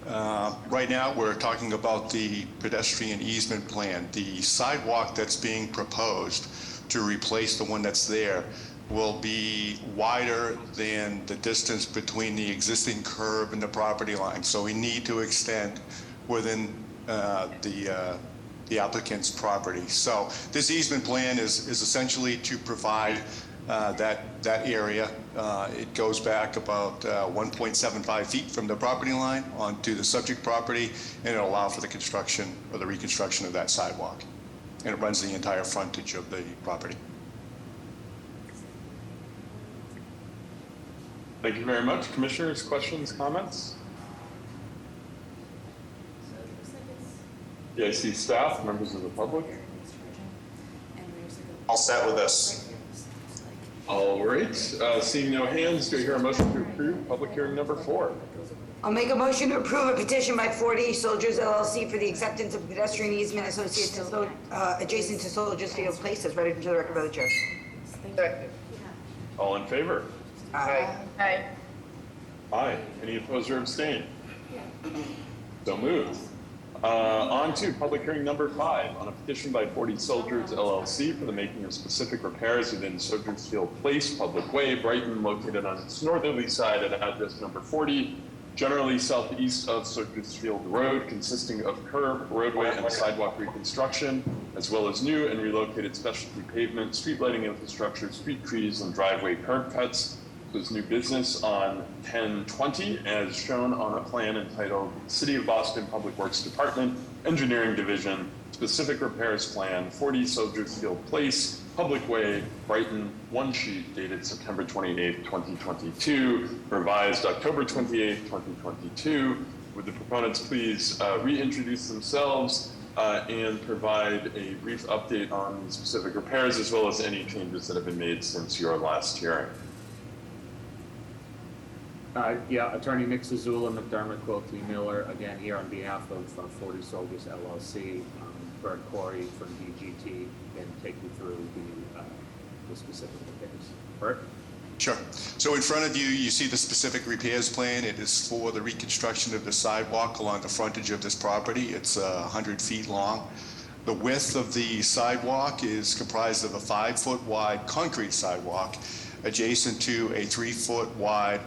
Right now, we're talking about the pedestrian easement plan. The sidewalk that's being proposed to replace the one that's there will be wider than the distance between the existing curb and the property line. So we need to extend within the applicant's property. So this easement plan is essentially to provide that area. It goes back about 1.75 feet from the property line onto the subject property, and it'll allow for the construction or the reconstruction of that sidewalk. And it runs the entire frontage of the property. Thank you very much. Commissioners, questions, comments? Yeah, I see staff, members of the public. All set with this. All right. Seeing no hands, do I hear a motion to approve public hearing number 4? I'll make a motion to approve a petition by 40 Soldiers LLC for the acceptance of pedestrian easement associated to adjacent to Soldiers Field Place as read into the record by the chair. Second. All in favor? Aye. Aye. Aye. Any opposed or abstain? So moved. On to public hearing number 5 on a petition by 40 Soldiers LLC for the making of specific repairs within Soldiers Field Place Public Way, Brighton, located on its northerly side at address number 40, generally southeast of Soldiers Field Road, consisting of curb, roadway, and sidewalk reconstruction, as well as new and relocated specialty pavement, street lighting infrastructure, street trees, and driveway curb cuts. This was new business on 10/20, as shown on a plan entitled City of Boston Public Works Department, Engineering Division, Specific Repairs Plan, 40 Soldiers Field Place, Public Way, Brighton, one sheet dated September 28, 2022, revised October 28, 2022. Would the proponents please reintroduce themselves and provide a brief update on the specific repairs as well as any changes that have been made since your last hearing? Yeah, Attorney Nick Zazula, McDermott, Quilty, Miller, again here on behalf of 40 Soldiers LLC. Bert Corey from DGT can take you through the specific repairs. Bert? Sure. So in front of you, you see the specific repairs plan. It is for the reconstruction of the sidewalk along the frontage of this property. It's 100 feet long. The width of the sidewalk is comprised of a 5-foot wide concrete sidewalk adjacent to a 3-foot wide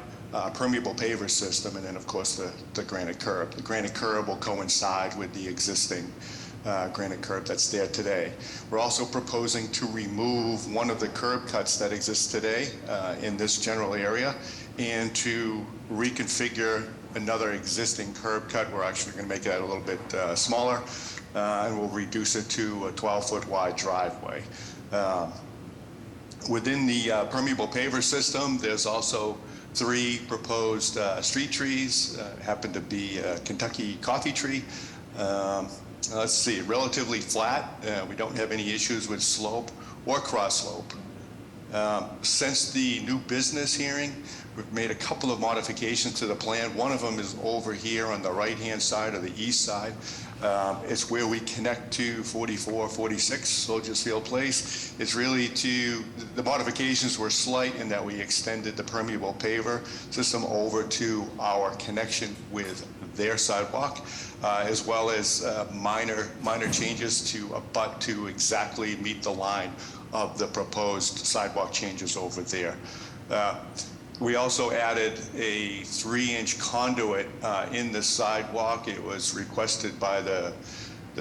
permeable paver system, and then of course the granite curb. The granite curb will coincide with the existing granite curb that's there today. We're also proposing to remove one of the curb cuts that exists today in this general area and to reconfigure another existing curb cut. We're actually going to make that a little bit smaller and we'll reduce it to a 12-foot wide driveway. Within the permeable paver system, there's also 3 proposed street trees, happen to be a Kentucky coffee tree. Let's see, relatively flat. We don't have any issues with slope or cross slope. Since the new business hearing, we've made a couple of modifications to the plan. One of them is over here on the right-hand side or the east side. It's where we connect to 44, 46 Soldiers Field Place. It's really the modifications were slight in that we extended the permeable paver system over to our connection with their sidewalk, as well as minor changes to abut to exactly meet the line of the proposed sidewalk changes over there. We also added a 3-inch conduit in the sidewalk. It was requested by the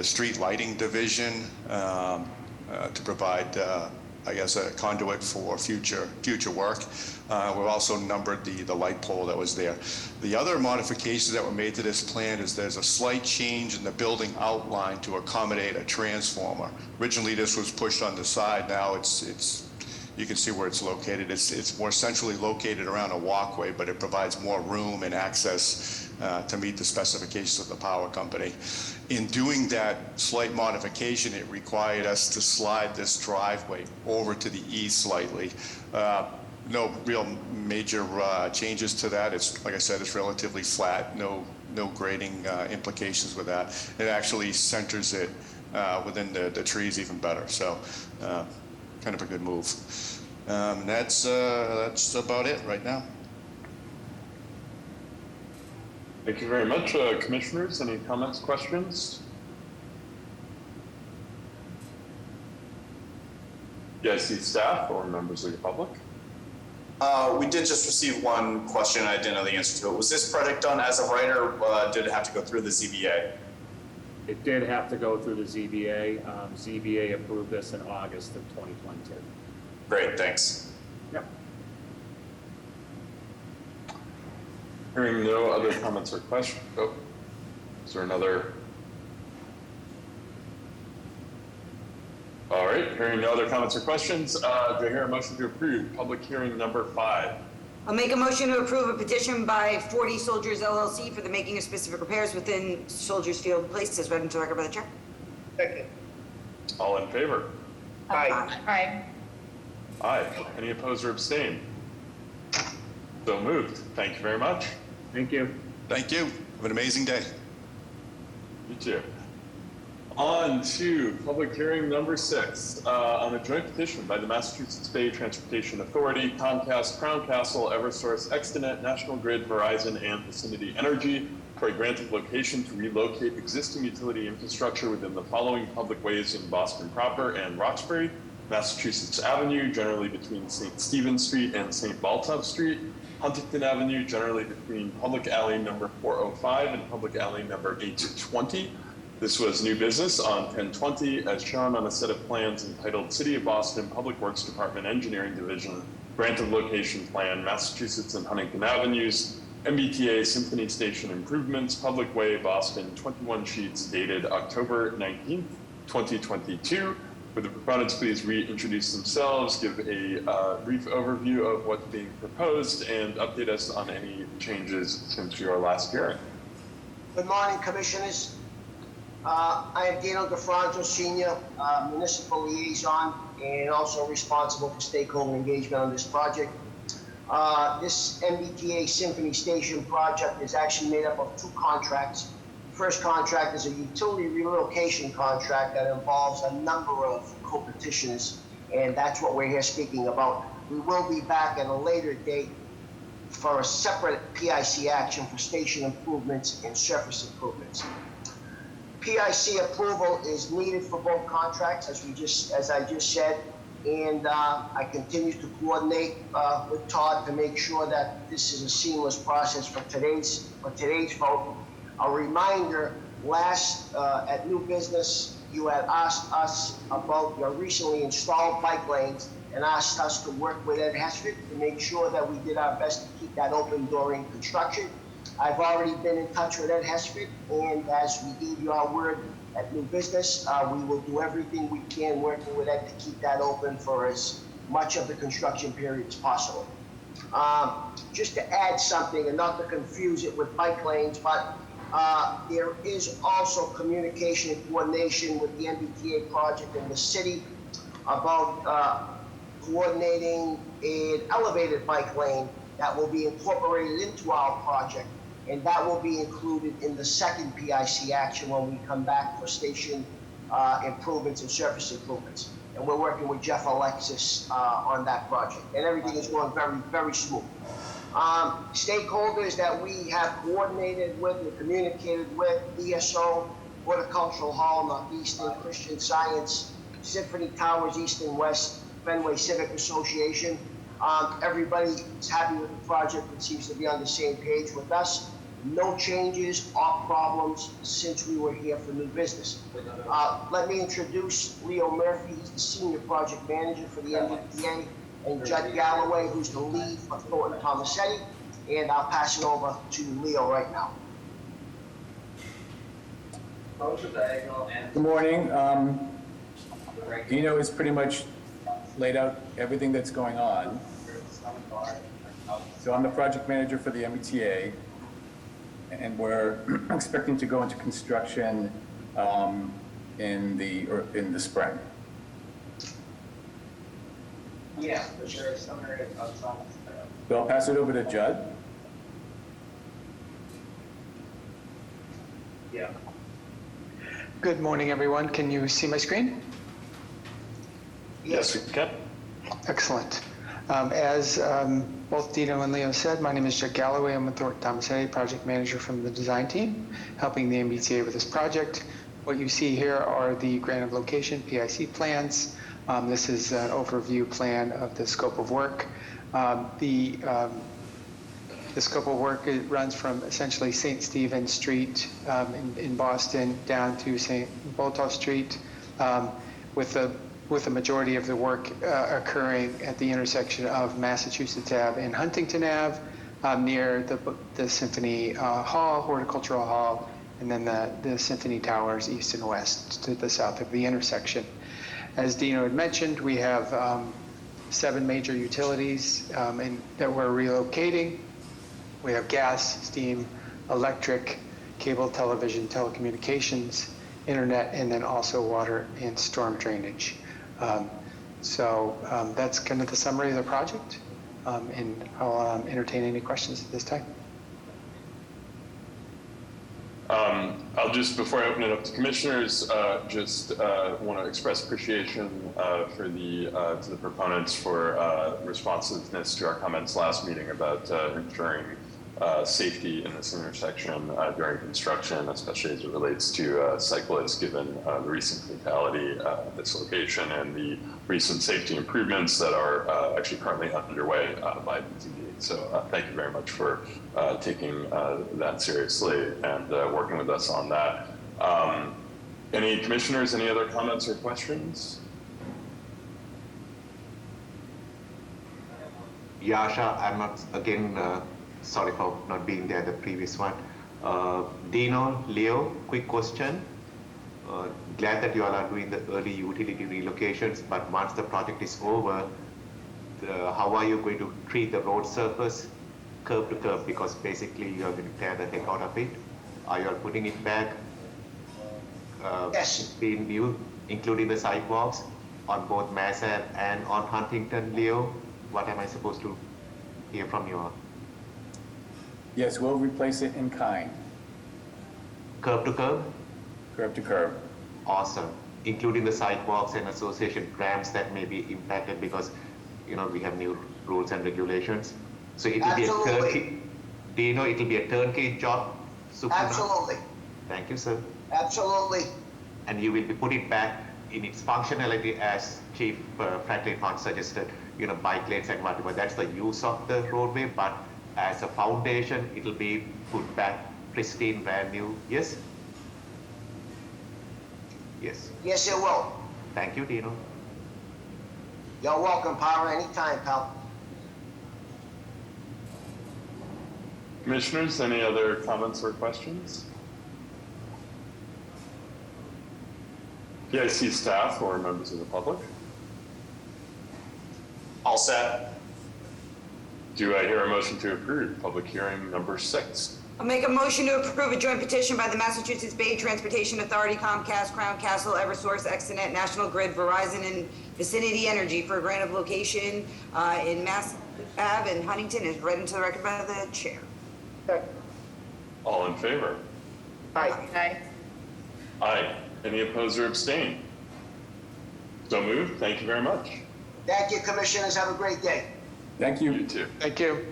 street lighting division to provide, I guess, a conduit for future work. We've also numbered the light pole that was there. The other modifications that were made to this plan is there's a slight change in the building outline to accommodate a transformer. Originally, this was pushed on the side. Now it's you can see where it's located. It's more centrally located around a walkway, but it provides more room and access to meet the specifications of the power company. In doing that slight modification, it required us to slide this driveway over to the east slightly. No real major changes to that. It's, like I said, it's relatively flat. No grading implications with that. It actually centers it within the trees even better. So kind of a good move. That's about it right now. Thank you very much. Commissioners, any comments, questions? You guys see staff or members of the public? We did just receive one question. I didn't know the answer to it. Was this project done as of right, or did it have to go through the ZBA? It did have to go through the ZBA. ZBA approved this in August of 2022. Great, thanks. Yep. Hearing no other comments or questions. Oh, is there another? All right, hearing no other comments or questions, do I hear a motion to approve public hearing number 5? I'll make a motion to approve a petition by 40 Soldiers LLC for the making of specific repairs within Soldiers Field Place as read into the record by the chair. Second. All in favor? Aye. Aye. Aye. Any opposed or abstain? So moved. Thank you very much. Thank you. Thank you. Have an amazing day. You too. On to public hearing number 6 on a joint petition by the Massachusetts Bay Transportation Authority, Comcast, Crown Castle, Eversource, Extenet, National Grid, Verizon, and Vicinity Energy for a grant of location to relocate existing utility infrastructure within the following public ways in Boston proper and Roxbury: Massachusetts Avenue, generally between St. Stephen Street and St. Baltov Street; Huntington Avenue, generally between Public Alley number 405 and Public Alley number 820. This was new business on 10/20, as shown on a set of plans entitled City of Boston Public Works Department Engineering Division, grant of location plan, Massachusetts and Huntington Avenues, MBTA Symphony Station improvements, Public Way, Boston, 21 sheets dated October 19th, 2022. Would the proponents please reintroduce themselves, give a brief overview of what's being proposed, and update us on any changes since your last hearing? Good morning, Commissioners. I am Dino DeFranco, Senior Municipal Liaison, and also responsible for stakeholder engagement on this project. This MBTA Symphony Station project is actually made up of two contracts. The first contract is a utility relocation contract that involves a number of co-petitioners, and that's what we're here speaking about. We will be back at a later date for a separate PIC action for station improvements and surface improvements. PIC approval is needed for both contracts, as I just said, and I continue to coordinate with Todd to make sure that this is a seamless process for today's vote. A reminder: at New Business, you had asked us about your recently installed bike lanes and asked us to work with Ed Hesford to make sure that we did our best to keep that open during construction. I've already been in touch with Ed Hesford, and as we gave you our word at New Business, we will do everything we can working with Ed to keep that open for as much of the construction period as possible. Just to add something, and not to confuse it with bike lanes, but there is also communication and coordination with the MBTA project in the city about coordinating an elevated bike lane that will be incorporated into our project, and that will be included in the second PIC action when we come back for station improvements and surface improvements. And we're working with Jeff Alexis on that project, and everything is going very, very smooth. Stakeholders that we have coordinated with and communicated with: ESO, Horticultural Hall, Northeastern Christian Science, Symphony Towers, East and West, Fenway Civic Association. Everybody is happy with the project and seems to be on the same page with us. No changes or problems since we were here for New Business. Let me introduce Leo Murphy. He's the Senior Project Manager for the MBTA, and Judd Galloway, who's the lead for Thornton Tomasetti. And I'll pass it over to Leo right now. Good morning. Dino has pretty much laid out everything that's going on. So I'm the project manager for the MBTA, and we're expecting to go into construction in the spring. Yeah, for sure. So I'll pass it over to Judd. Yeah. Good morning, everyone. Can you see my screen? Yes, we can. Excellent. As both Dino and Leo said, my name is Judd Galloway. I'm with Thornton Tomasetti, project manager from the design team, helping the MBTA with this project. What you see here are the grant of location, PIC plans. This is an overview plan of the scope of work. The scope of work, it runs from essentially St. Stephen Street in Boston down to St. Botolph Street, with the majority of the work occurring at the intersection of Massachusetts Ave and Huntington Ave, near the Symphony Hall, Horticultural Hall, and then the Symphony Towers east and west to the south of the intersection. As Dino had mentioned, we have 7 major utilities that we're relocating. We have gas, steam, electric, cable, television, telecommunications, internet, and then also water and storm drainage. That's kind of the summary of the project, and I'll entertain any questions at this time. I'll just, before I open it up to commissioners, just want to express appreciation to the proponents for responsiveness to our comments last meeting about ensuring safety in this intersection during construction, especially as it relates to cyclists, given the recent fatality at this location and the recent safety improvements that are actually currently underway by BTD. So thank you very much for taking that seriously and working with us on that. Any commissioners, any other comments or questions? Yasha, I'm not, again, sorry for not being there the previous one. Dino, Leo, quick question. Glad that you all are doing the early utility relocations, but once the project is over, how are you going to treat the road surface curb to curb? Because basically you are going to tear the heck out of it. Are you all putting it back? Yes. Being new, including the sidewalks on both Mass Ave and on Huntington, Leo? What am I supposed to hear from you all? Yes, we'll replace it in kind, Curb to curb? curb to curb. Awesome. Including the sidewalks and association ramps that may be impacted because, you know, we have new rules and regulations. So it will be a Absolutely. turnkey. Do you know it will be a turnkey job? Superman? Absolutely. Thank you, sir. Absolutely. And you will be put it back in its functionality as Chief Franklin Hunt suggested, you know, bike lanes and whatever. That's the use of the roadway, but as a foundation, it will be put back pristine, brand new. Yes? Yes. Yes, it will. Thank you, Dino. You're welcome, Power, anytime, pal. Commissioners, any other comments or questions? PIC staff or members of the public? All set. Do I hear a motion to approve public hearing number 6? I'll make a motion to approve a joint petition by the Massachusetts Bay Transportation Authority, Comcast, Crown Castle, Eversource, Extenet, National Grid, Verizon, and Vicinity Energy for a grant of location in Mass Ave and Huntington is read into the record by the chair. All in favor? Aye. Aye. Any opposed or abstain? So moved. Thank you very much. Thank you, commissioners. Have a great day. Thank you. You too. Thank you.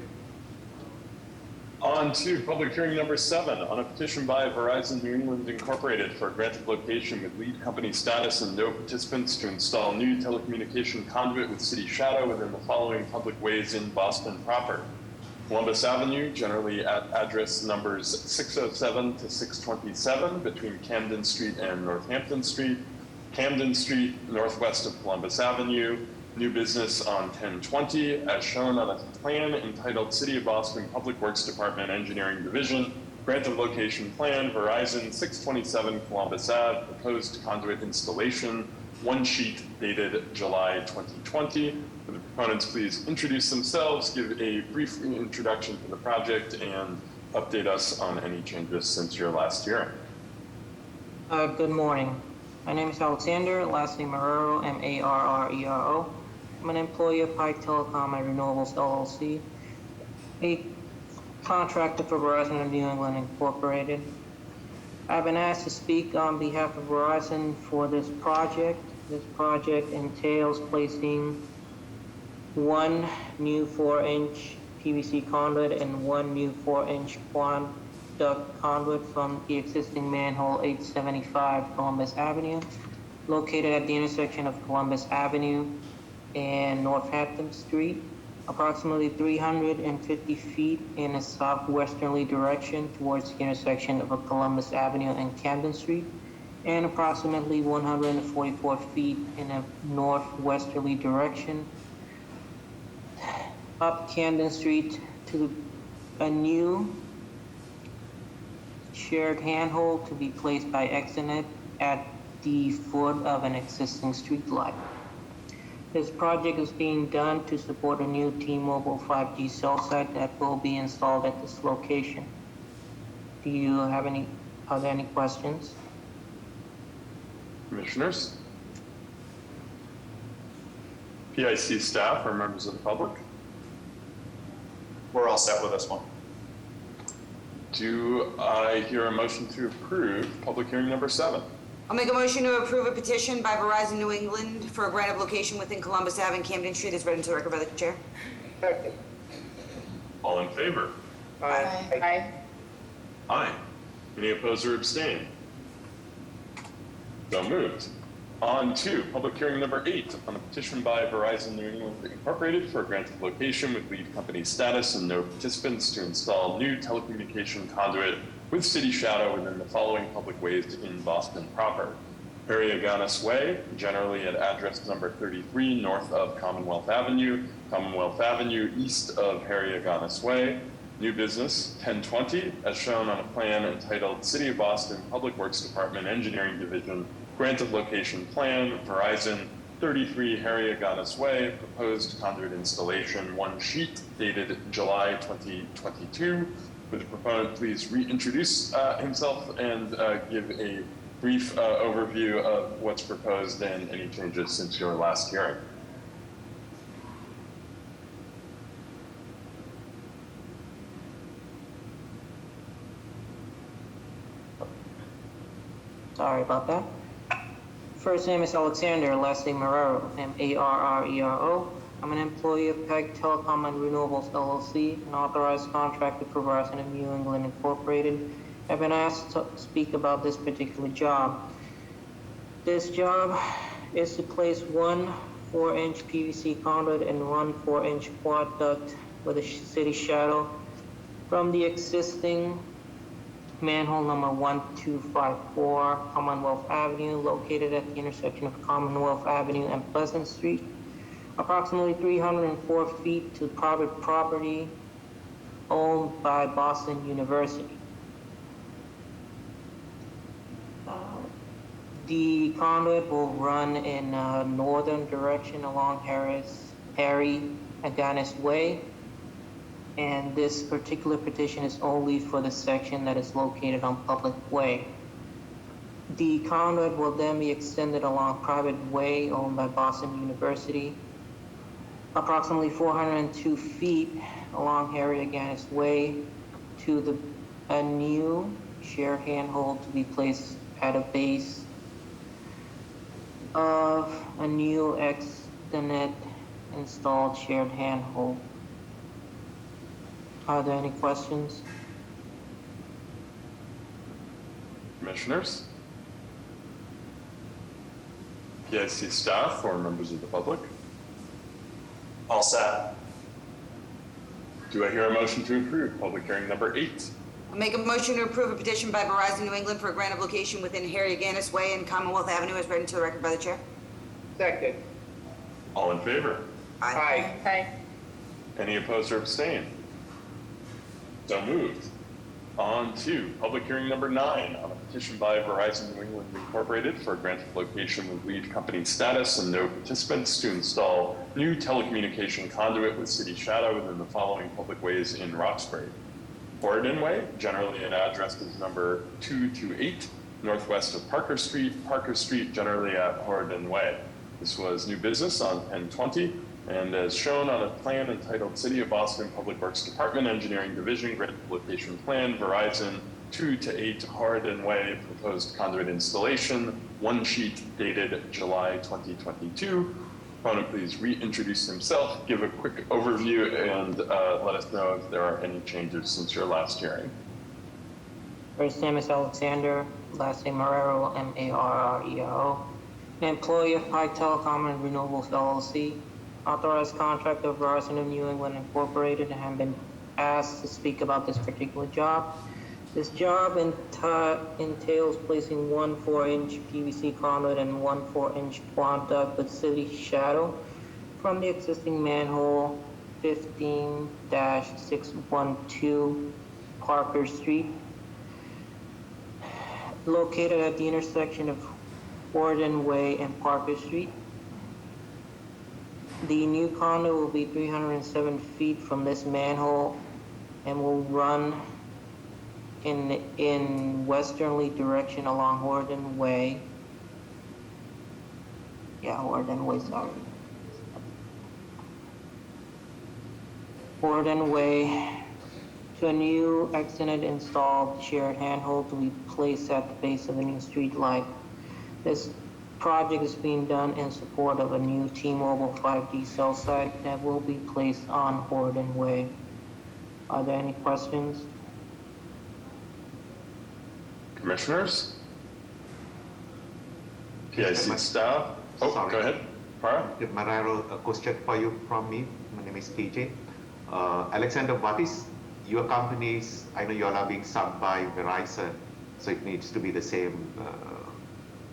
On to public hearing number 7 on a petition by Verizon New England Incorporated for a grant of location with lead company status and no participants to install new telecommunication conduit with city shadow within the following public ways in Boston proper. Columbus Avenue, generally at address numbers 607 to 627 between Camden Street and Northampton Street, Camden Street northwest of Columbus Avenue, new business on 1020 as shown on a plan entitled City of Boston Public Works Department Engineering Division, grant of location plan, Verizon 627 Columbus Ave, proposed conduit installation, one sheet dated July 2020. Would the proponents please introduce themselves, give a brief introduction to the project, and update us on any changes since your last hearing. Good morning. My name is Alexander, last name Marrero, M-A-R-R-E-R-O. I'm an employee of Pike Telecom and Renewables LLC, a contractor for Verizon of New England Incorporated. I've been asked to speak on behalf of Verizon for this project. This project entails placing one new 4-inch PVC conduit and one new 4-inch quad duct conduit from the existing manhole 875 Columbus Avenue, located at the intersection of Columbus Avenue and Northampton Street, approximately 350 feet in a southwesterly direction towards the intersection of Columbus Avenue and Camden Street, and approximately 144 feet in a northwesterly direction up Camden Street to a new shared handhold to be placed by Extenet at the foot of an existing street light. This project is being done to support a new T-Mobile 5G cell site that will be installed at this location. Are there any questions? Commissioners? PIC staff or members of the public? We're all set with this one. Do I hear a motion to approve public hearing number 7? I'll make a motion to approve a petition by Verizon New England for a grant of location within Columbus Ave and Camden Street is read into the record by the chair. All in favor? Aye. Aye. Any opposed or abstain? So moved. On to public hearing number 8 on a petition by Verizon New England Incorporated for a grant of location with lead company status and no participants to install new telecommunication conduit with city shadow within the following public ways in Boston proper. Harry-Aganis Way, generally at address number 33 north of Commonwealth Avenue, Commonwealth Avenue east of Harry-Aganis Way. New business 1020, as shown on a plan entitled City of Boston Public Works Department Engineering Division Grant of Location Plan, Verizon 33 Harry-Aganis Way, proposed conduit installation, one sheet dated July 2022. Would the proponent please reintroduce himself and give a brief overview of what's proposed and any changes since your last hearing? Sorry about that. First name is Alexander, last name Marrero, M-A-R-R-E-R-O. I'm an employee of PEG Telecom and Renewables LLC, an authorized contractor for Verizon of New England Incorporated. I've been asked to speak about this particular job. This job is to place one 4-inch PVC conduit and one 4-inch quad duct with a city shadow from the existing manhole number 1254 Commonwealth Avenue, located at the intersection of Commonwealth Avenue and Pleasant Street, approximately 304 feet to private property owned by Boston University. The conduit will run in a northern direction along Harry-Aganis Way, and this particular petition is only for the section that is located on public way. The conduit will then be extended along private way owned by Boston University, approximately 402 feet along Harry-Aganis Way to a new shared handhold to be placed at a base of a new Extenet installed shared handhold. Are there any questions? Commissioners? PIC staff or members of the public? All set. Do I hear a motion to approve public hearing number 8? I'll make a motion to approve a petition by Verizon New England for a grant of location within Harry-Aganis Way and Commonwealth Avenue as read into the record by the chair. Second. All in favor? Aye. Aye. Any opposed or abstained? So moved. On to public hearing number 9 on a petition by Verizon New England Incorporated for a grant of location with lead company status and no participants to install new telecommunication conduit with city shadow within the following public ways in Roxbury. Horridon Way, generally an address is number 228, northwest of Parker Street, generally at Horridon Way. This was new business on 1020, and as shown on a plan entitled City of Boston Public Works Department Engineering Division Grant Location Plan, Verizon 2 to 8 Horridon Way, proposed conduit installation, one sheet dated July 2022. Proponent, please reintroduce himself, give a quick overview, and let us know if there are any changes since your last hearing. First name is Alexander, last name Marrero, M-A-R-R-E-R-O. An employee of PIC Telecom and Renewables LLC, authorized contractor of Verizon of New England Incorporated, and have been asked to speak about this particular job. This job entails placing one 4-inch PVC conduit and one 4-inch quad duct with city shadow from the existing manhole 15-612 Parker Street, located at the intersection of Horridon Way and Parker Street. The new conduit will be 307 feet from this manhole and will run in westerly direction along Horridon Way. Horridon Way, sorry. Horridon Way to a new Extenet installed shared handhold to be placed at the base of a new street light. This project is being done in support of a new T-Mobile 5G cell site that will be placed on Horridon Way. Are there any questions? Commissioners? PIC staff? Oh, Sorry. go ahead. Para? Marrero, a question for you from me. My name is PJ. Alexander, what is your company's, I know you all are being subbed by Verizon, so it needs to be the same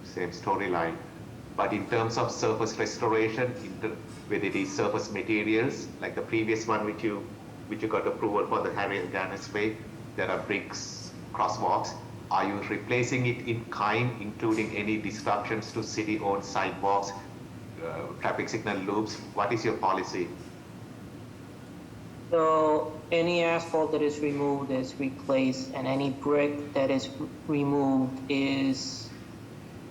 same storyline. But in terms of surface restoration, whether it is surface materials, like the previous one which you got approval for the Harriet Gannis Way, there are bricks, crosswalks. Are you replacing it in kind, including any disruptions to city-owned sidewalks, traffic signal loops? What is your policy? So any asphalt that is removed is replaced, and any brick that is removed is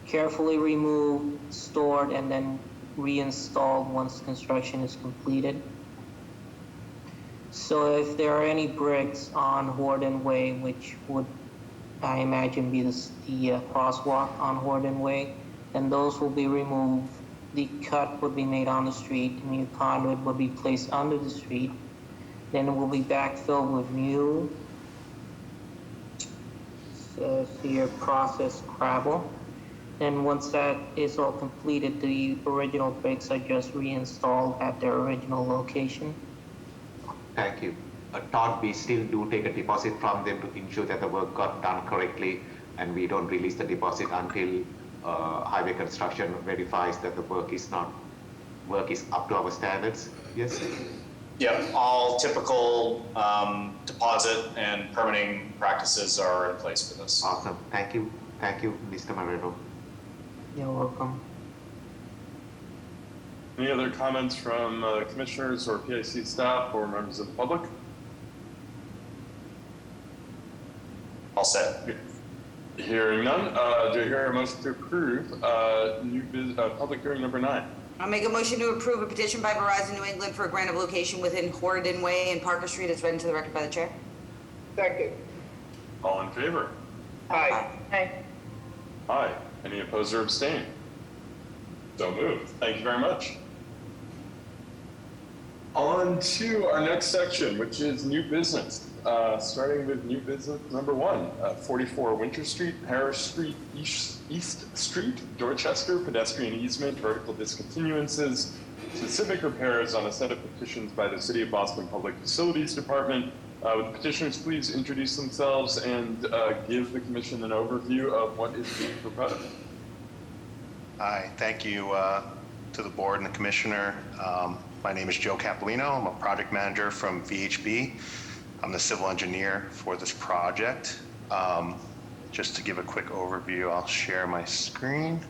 carefully removed, stored, and then reinstalled once construction is completed. So if there are any bricks on Horden Way, which would, I imagine, be the crosswalk on Horden Way, then those will be removed. The cut would be made on the street, and new conduit would be placed under the street. Then it will be backfilled with new, your processed gravel. And once that is all completed, the original bricks are just reinstalled at their original location. Thank you. Todd, we still do take a deposit from them to ensure that the work got done correctly, and we don't release the deposit until highway construction verifies that the work is up to our standards. Yes? Yep, all typical deposit and permitting practices are in place for this. Awesome. Thank you, Mr. Marrero. You're welcome. Any other comments from commissioners or PIC staff or members of the public? All set. Hearing none, do I hear a motion to approve public hearing number 9? I'll make a motion to approve a petition by Verizon New England for a grant of location within Horden Way and Parker Street as read into the record by the chair. Second. All in favor? Aye. Aye. Aye. Any opposed or abstain? So moved. Thank you very much. On to our next section, which is new business. Starting with new business number 1, 44 Winter Street, Harris Street, East Street, Dorchester, pedestrian easement, vertical discontinuances, specific repairs on a set of petitions by the City of Boston Public Facilities Department. Would the petitioners please introduce themselves and give the commission an overview of what is being proposed? Hi, thank you to the board and the commissioner. My name is Joe Capolino. I'm a project manager from VHB. I'm the civil engineer for this project. Just to give a quick overview, I'll share my screen.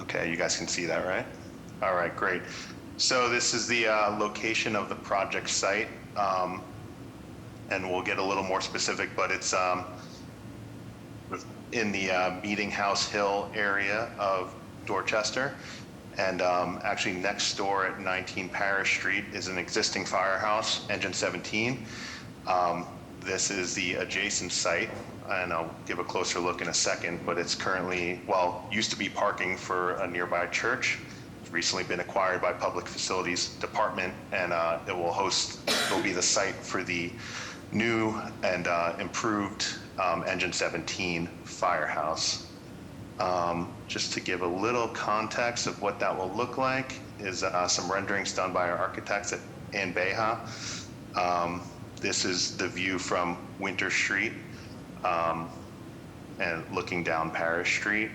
Okay, you guys can see that, right? All right, great. So this is the location of the project site. And we'll get a little more specific, but it's in the Meeting House Hill area of Dorchester. And actually next door at 19 Parish Street is an existing firehouse, Engine 17. This is the adjacent site, and I'll give a closer look in a second, but it's currently, used to be parking for a nearby church. It's recently been acquired by Public Facilities Department, and it'll be the site for the new and improved Engine 17 firehouse. Just to give a little context of what that will look like is some renderings done by our architects at Ann Beha. This is the view from Winter Street and looking down Parish Street.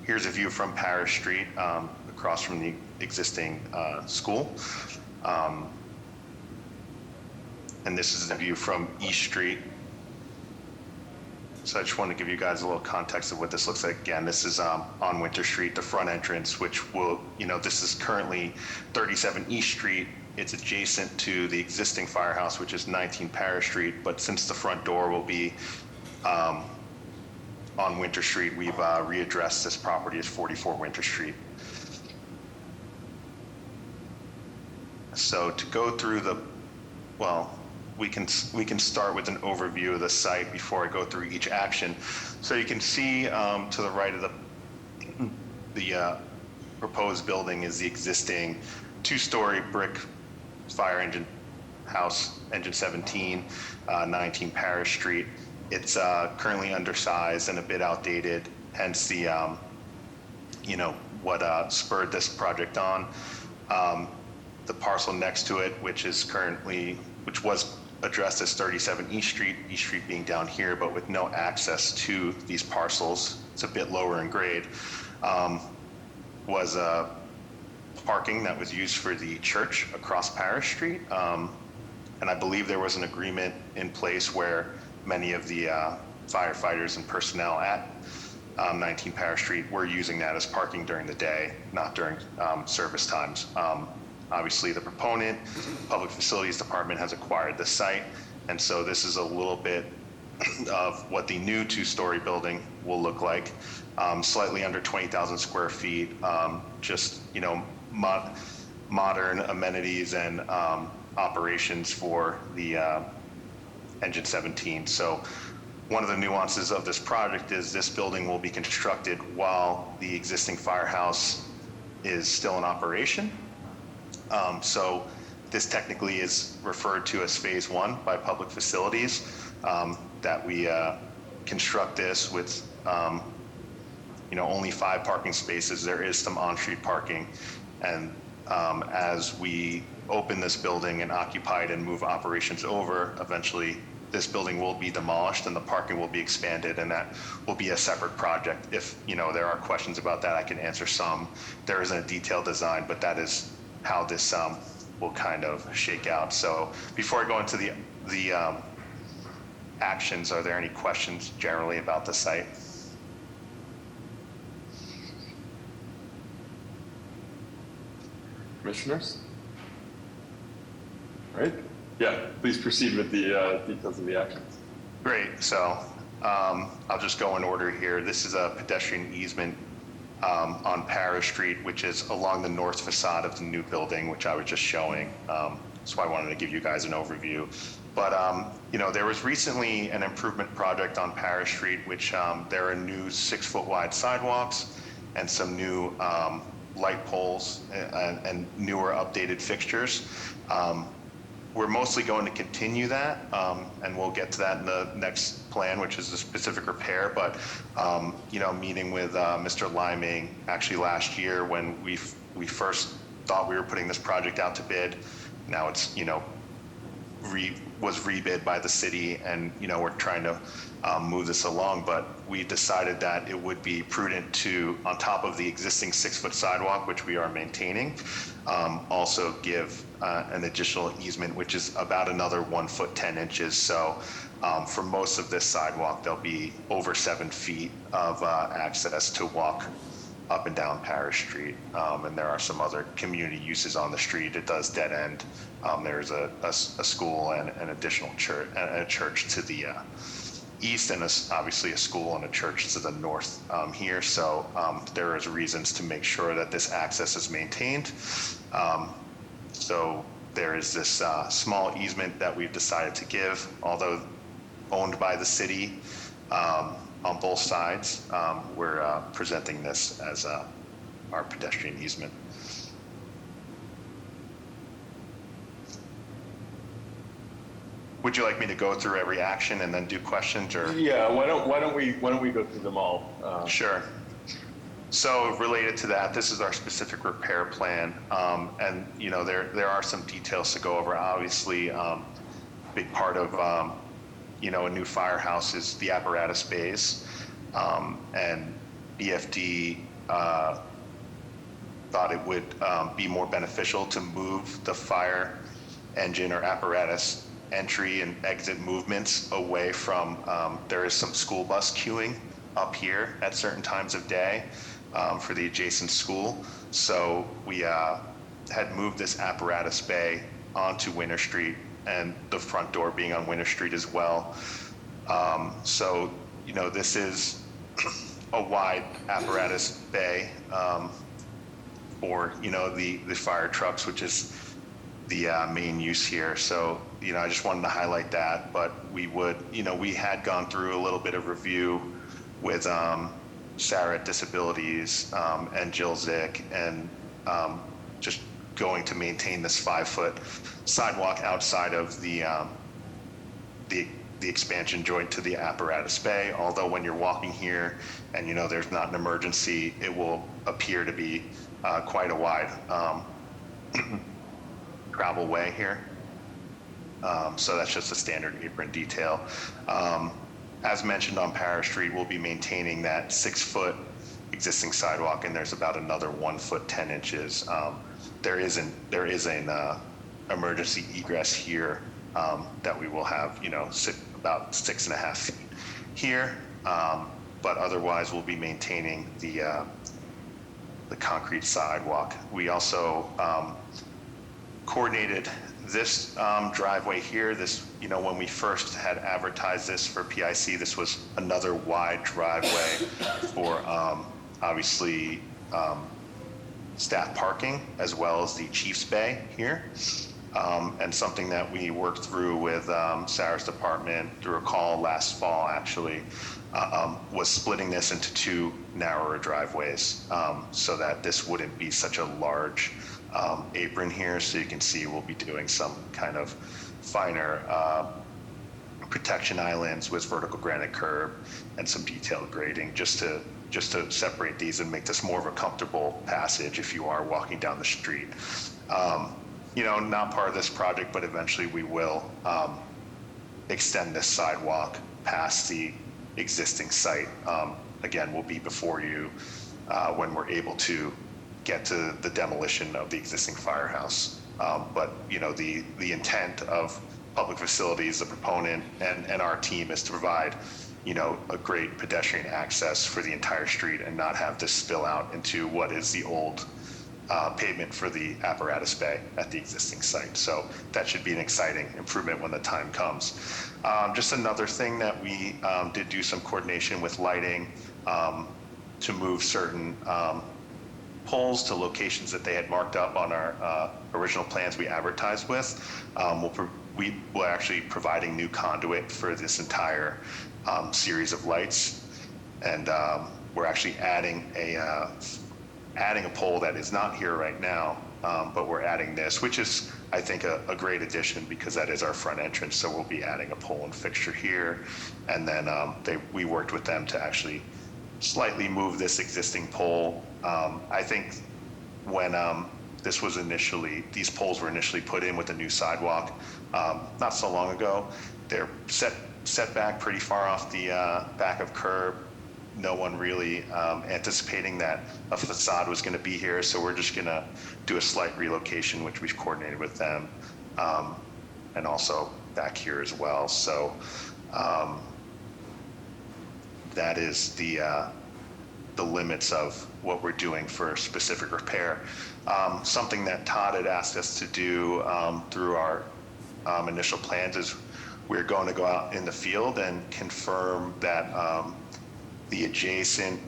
Here's a view from Parish Street across from the existing school. And this is the view from East Street. So I just want to give you guys a little context of what this looks like. Again, this is on Winter Street, the front entrance, which will, this is currently 37 East Street. It's adjacent to the existing firehouse, which is 19 Parish Street. But since the front door will be on Winter Street, we've readdressed this property as 44 Winter Street. So to go through we can start with an overview of the site before I go through each action. So you can see to the right of the proposed building is the existing 2-story brick fire engine house, Engine 17, 19 Parish Street. It's currently undersized and a bit outdated, hence the, what spurred this project on. the parcel next to it, which was addressed as 37 East Street being down here, but with no access to these parcels, it's a bit lower in grade, was parking that was used for the church across Parish Street. And I believe there was an agreement in place where many of the firefighters and personnel at 19 Parish Street were using that as parking during the day, not during service times. Obviously, the proponent, Public Facilities Department, has acquired the site, and so this is a little bit of what the new two-story building will look like. Slightly under 20,000 square feet, just, you know, modern amenities and operations for the Engine 17. So one of the nuances of this project is this building will be constructed while the existing firehouse is still in operation. So this technically is referred to as phase one by Public Facilities, that we construct this with only 5 parking spaces. There is some on-street parking, and as we open this building and occupy it and move operations over, eventually this building will be demolished and the parking will be expanded, and that will be a separate project. If there are questions about that, I can answer some. There isn't a detailed design, but that is how this will kind of shake out. So before I go into the actions, are there any questions generally about the site? Commissioners? All right. Yeah, please proceed with the details of the actions. Great. So I'll just go in order here. This is a pedestrian easement on Parish Street, which is along the north facade of the new building, which I was just showing. So I wanted to give you guys an overview. But there was recently an improvement project on Parish Street, which there are new 6-foot wide sidewalks and some new light poles and newer updated fixtures. We're mostly going to continue that, and we'll get to that in the next plan, which is a specific repair. But meeting with Mr. Liming actually last year when we first thought we were putting this project out to bid. Now it's was rebid by the city, and we're trying to move this along. But we decided that it would be prudent to, on top of the existing 6-foot sidewalk, which we are maintaining, also give an additional easement, which is about another 1 foot 10 inches. So for most of this sidewalk, there'll be over 7 feet of access to walk up and down Parish Street. And there are some other community uses on the street. It does dead end. There's a school and an additional church, and a church to the east, and obviously a school and a church to the north here. So there is reasons to make sure that this access is maintained. So there is this small easement that we've decided to give, although owned by the city on both sides. We're presenting this as our pedestrian easement. Would you like me to go through every action and then do questions, or? Yeah, why don't we go through them all? Sure. So related to that, this is our specific repair plan, and there are some details to go over. Obviously, big part of a new firehouse is the apparatus bays, and BFD thought it would be more beneficial to move the fire engine or apparatus entry and exit movements away from, there is some school bus queuing up here at certain times of day for the adjacent school. So we had moved this apparatus bay onto Winter Street, and the front door being on Winter Street as well. So, this is a wide apparatus bay for, the fire trucks, which is the main use here. So, I just wanted to highlight that. But we would, we had gone through a little bit of review with Sarah at Disabilities and Jill Zick, and just going to maintain this 5-foot sidewalk outside of the expansion joint to the apparatus bay. Although when you're walking here and there's not an emergency, it will appear to be quite a wide gravel way here. So that's just a standard apron detail. As mentioned on Parish Street, we'll be maintaining that 6-foot existing sidewalk, and there's about another 1 foot 10 inches. There is an emergency egress here that we will have, about 6.5 feet here. But otherwise, we'll be maintaining the concrete sidewalk. We also coordinated this driveway here. This, when we first had advertised this for PIC, this was another wide driveway for obviously staff parking, as well as the Chief's Bay here. And something that we worked through with Sarah's department through a call last fall, actually, was splitting this into 2 narrower driveways so that this wouldn't be such a large apron here. So you can see we'll be doing some kind of finer protection islands with vertical granite curb and some detailed grading just to separate these and make this more of a comfortable passage if you are walking down the street. Not part of this project, but eventually we will extend this sidewalk past the existing site. Again, we'll be before you when we're able to get to the demolition of the existing firehouse. But the intent of Public Facilities, the proponent, and our team is to provide a great pedestrian access for the entire street and not have this spill out into what is the old pavement for the apparatus bay at the existing site. So that should be an exciting improvement when the time comes. Just another thing that we did do some coordination with lighting to move certain poles to locations that they had marked up on our original plans we advertised with. We will actually providing new conduit for this entire series of lights, and we're actually adding a pole that is not here right now, but we're adding this, which is, I think, a great addition because that is our front entrance. So we'll be adding a pole and fixture here, and then we worked with them to actually slightly move this existing pole. I think when these poles were initially put in with the new sidewalk not so long ago, they're set back pretty far off the back of curb. No one really anticipating that a facade was going to be here, so we're just going to do a slight relocation, which we've coordinated with them, and also back here as well. So that is the limits of what we're doing for specific repair. Something that Todd had asked us to do through our initial plans is we're going to go out in the field and confirm that the adjacent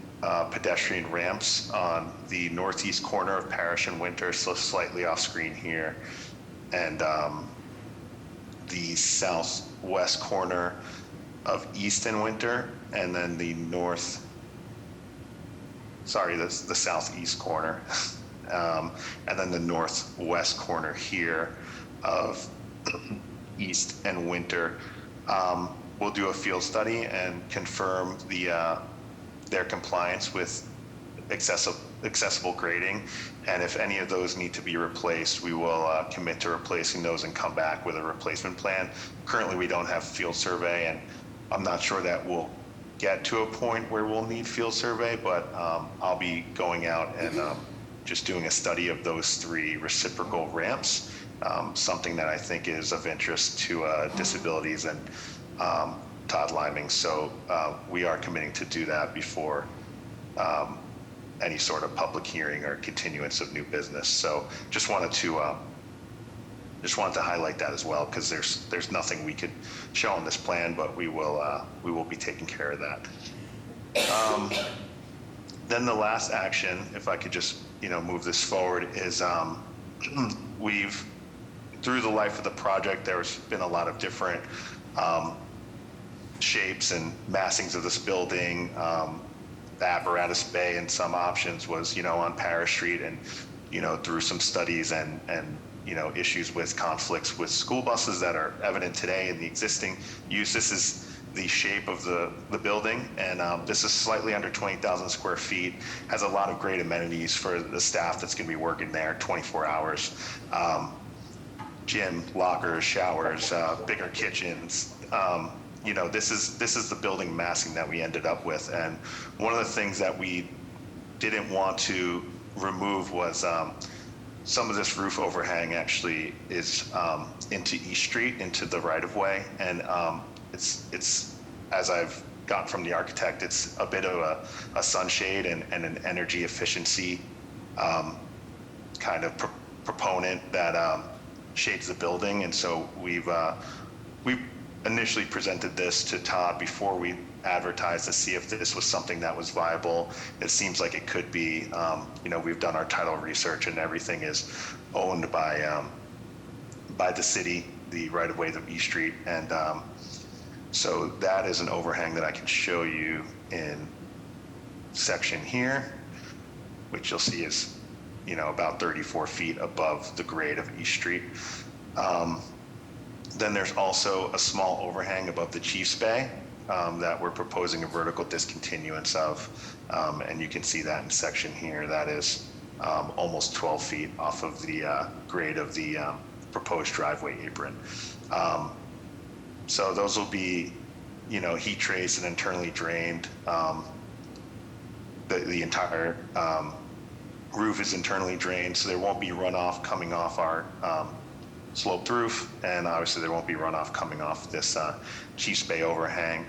pedestrian ramps on the northeast corner of Parish and Winter, so slightly off screen here, and the southwest corner of East and Winter, and then the southeast corner, and then the northwest corner here of East and Winter. We'll do a field study and confirm their compliance with accessible grading, and if any of those need to be replaced, we will commit to replacing those and come back with a replacement plan. Currently, we don't have field survey, and I'm not sure that we'll get to a point where we'll need field survey, but I'll be going out and just doing a study of those 3 reciprocal ramps, something that I think is of interest to disabilities and Todd Liming. So we are committing to do that before any sort of public hearing or continuance of new business. So just wanted to highlight that as well, because there's nothing we could show on this plan, but we will be taking care of that. Then the last action, if I could just move this forward, is we've, through the life of the project, there's been a lot of different shapes and massings of this building. The apparatus bay and some options was on Parish Street, and through some studies and issues with conflicts with school buses that are evident today in the existing use. This is the shape of the building, and this is slightly under 20,000 square feet, has a lot of great amenities for the staff that's going to be working there 24 hours. gym, lockers, showers, bigger kitchens. You know, this is the building massing that we ended up with. And one of the things that we didn't want to remove was some of this roof overhang actually is into East Street, into the right of way. And it's as I've got from the architect, it's a bit of a sunshade and an energy efficiency kind of proponent that shades the building. And so we've initially presented this to Todd before we advertised to see if this was something that was viable. It seems like it could be. You know, we've done our title research and everything is owned by the city, the right of way of East Street. And so that is an overhang that I can show you in section here, which you'll see is, you know, about 34 feet above the grade of East Street. Then there's also a small overhang above the Chiefs Bay that we're proposing a vertical discontinuance of. And you can see that in section here. That is almost 12 feet off of the grade of the proposed driveway apron. So those will be, you know, heat traced and internally drained. The entire roof is internally drained, so there won't be runoff coming off our sloped roof, and obviously there won't be runoff coming off this Chiefs Bay overhang.